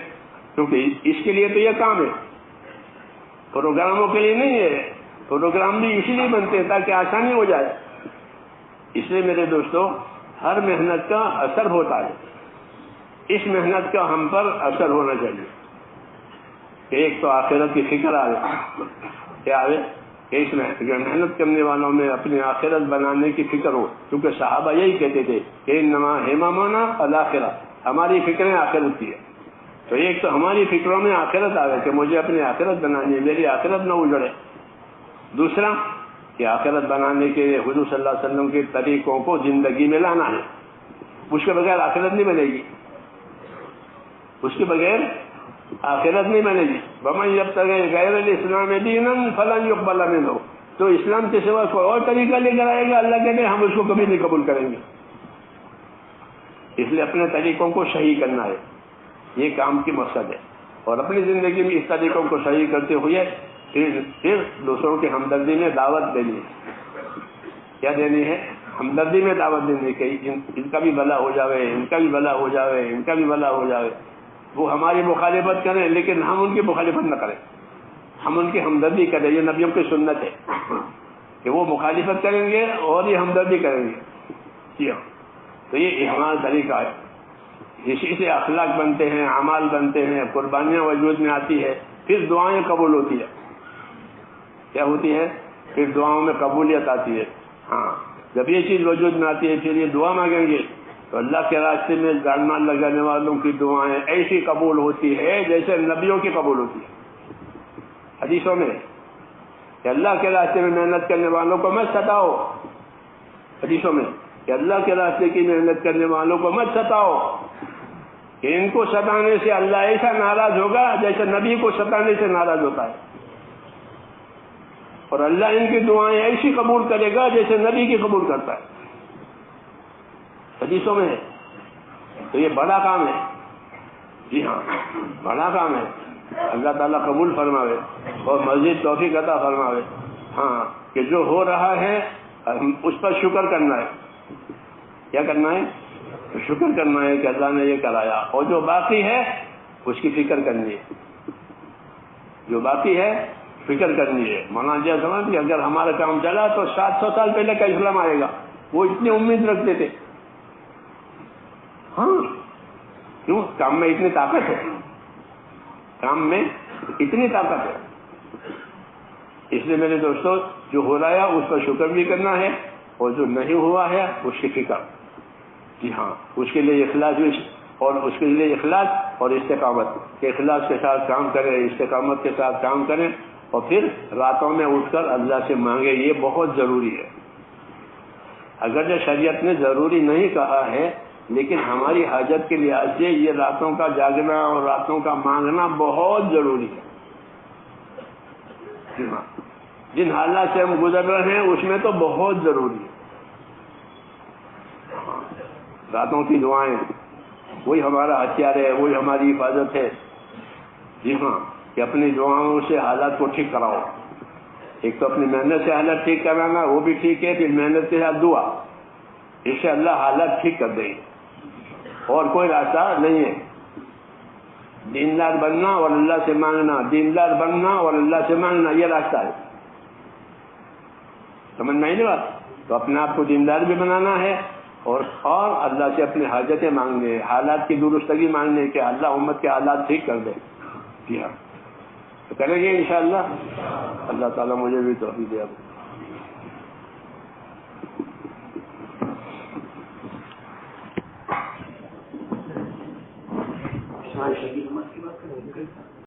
کیونکہ اس کے لیے تو یہ کام ہے، پروگراموں کے لیے نہیں ہے. پروگرام بھی اسی لیے بنتے ہیں تاکہ آسانی ہو جائے. اس لیے میرے دوستو، ہر محنت کا اثر ہوتا ہے. اس محنت کا ہم پر اثر ہونا چاہیے. ایک تو آخرت کی فکر آئے، کیا آئے کہ اس محنت کرنے والوں میں اپنی آخرت بنانے کی فکر ہو. کیونکہ صحابہ یہی کہتے تھے کہ انما ہممنا الاخرہ، ہماری فکریں آخرت کی ہے. تو ایک تو ہماری فکروں میں آخرت آ گئے کہ مجھے اپنی آخرت بنانی ہے، میری آخرت نہ اجڑے. دوسرا کہ آخرت بنانے کے لیے حضور صلی اللہ علیہ وسلم کے طریقوں کو زندگی میں لانا ہے. اس کے بغیر آخرت نہیں بنے گی. اس کے بغیر آخرت نہیں بنے گی. ومن یبتغی غیر الاسلام دینا فلن یقبل منہ. تو اسلام کے سوا کوئی اور طریقہ لے کر آئے گا، اللہ کہتے ہیں ہم اس کو کبھی نہیں قبول کریں گے. اس لیے اپنے طریقوں کو صحیح کرنا ہے، یہ کام کی مقصد ہے. اور اپنی زندگی میں اس طریقوں کو صحیح کرتے ہوئے پھر دوسروں کی ہمدردی میں دعوت دینی ہے. کیا دینی ہے؟ ہمدردی میں دعوت دینی کہ ان کا بھی بھلا ہو جاوے، ان کا بھی بھلا ہو جاوے، ان کا بھی بھلا ہو جاوے. وہ ہماری مخالفت کریں لیکن ہم ان کی مخالفت نہ کریں، ہم ان کی ہمدردی کریں. یہ نبیوں کی سنت ہے کہ وہ مخالفت کریں گے اور یہ ہمدردی کریں گے. جی ہاں، تو یہ ہمارا طریقہ ہے. اسی سے اخلاق بنتے ہیں، اعمال بنتے ہیں، قربانیاں وجود میں آتی ہے، پھر دعائیں قبول ہوتی ہے. کیا ہوتی ہے؟ پھر دعاؤں میں قبولیت آتی ہے. ہاں، جب یہ چیز وجود میں آتی ہے پھر یہ دعا مانگیں گے تو اللہ کے راستے میں جان مال لگانے والوں کی دعائیں ایسی قبول ہوتی ہے جیسے نبیوں کی قبول ہوتی ہے. حدیثوں میں کہ اللہ کے راستے میں محنت کرنے والوں کو مت ستاؤ. حدیثوں میں کہ اللہ کے راستے کی محنت کرنے والوں کو مت ستاؤ، کہ ان کو ستانے سے اللہ ایسا ناراض ہوگا جیسے نبی کو ستانے سے ناراض ہوتا ہے، اور اللہ ان کی دعائیں ایسی قبول کرے گا جیسے نبی کی قبول کرتا ہے. حدیثوں میں ہے. تو یہ بڑا کام ہے. جی ہاں، بڑا کام ہے. اللہ تعالیٰ قبول فرماوے اور مزید توفیق عطا فرماوے. ہاں، کہ جو ہو رہا ہے اس پر شکر کرنا ہے. کیا کرنا ہے؟ شکر کرنا ہے کہ اللہ نے یہ کرایا. اور جو باقی ہے اس کی فکر کرنی ہے. جو باقی ہے فکر کرنی ہے. مولانا جی سمجھ کہ اگر ہمارا کام چلا تو 700 سال پہلے کا اسلام آئے گا. وہ اتنی امید رکھتے تھے. ہاں کیوں؟ کام میں اتنی طاقت ہے. کام میں اتنی طاقت ہے. اس لیے میرے دوستوں جو ہو رہا ہے اس پر شکر بھی کرنا ہے اور جو نہیں ہوا ہے اس کی فکر. جی ہاں اس کے لیے اخلاص بھی اور اس کے لیے اخلاص اور استقامت کہ اخلاص کے ساتھ کام کریں استقامت کے ساتھ کام کریں اور پھر راتوں میں اٹھ کر اللہ سے مانگے. یہ بہت ضروری ہے. اگرچہ شریعت نے ضروری نہیں کہا ہے لیکن ہماری حاجت کے لحاظ سے یہ راتوں کا جاگنا اور راتوں کا مانگنا بہت ضروری ہے. جی ہاں جن حالات سے ہم گزر رہے ہیں اس میں تو بہت ضروری ہے. راتوں کی دعائیں وہی ہمارا ہتھیار ہے, وہی ہماری حفاظت ہے. جی ہاں کہ اپنی دعاؤں سے حالات کو ٹھیک کراؤ. ایک تو اپنی محنت سے حالات ٹھیک کرانا وہ بھی ٹھیک ہے, پھر محنت کے ساتھ دعا, اس سے اللہ حالات ٹھیک کر دے گی. اور کوئی راستہ نہیں ہے. دیندار بننا اور اللہ سے مانگنا, دیندار بننا اور اللہ سے مانگنا, یہ راستہ ہے. سمجھ میں نہیں بات؟ تو اپنے آپ کو دیندار بھی بنانا ہے اور اللہ سے اپنی حاجتیں مانگنے, حالات کی درستگی مانگنے کہ اللہ امت کے حالات ٹھیک کر دے. جی ہاں تو کریں گے انشاءاللہ. اللہ تعالیٰ مجھے بھی توفیق دے.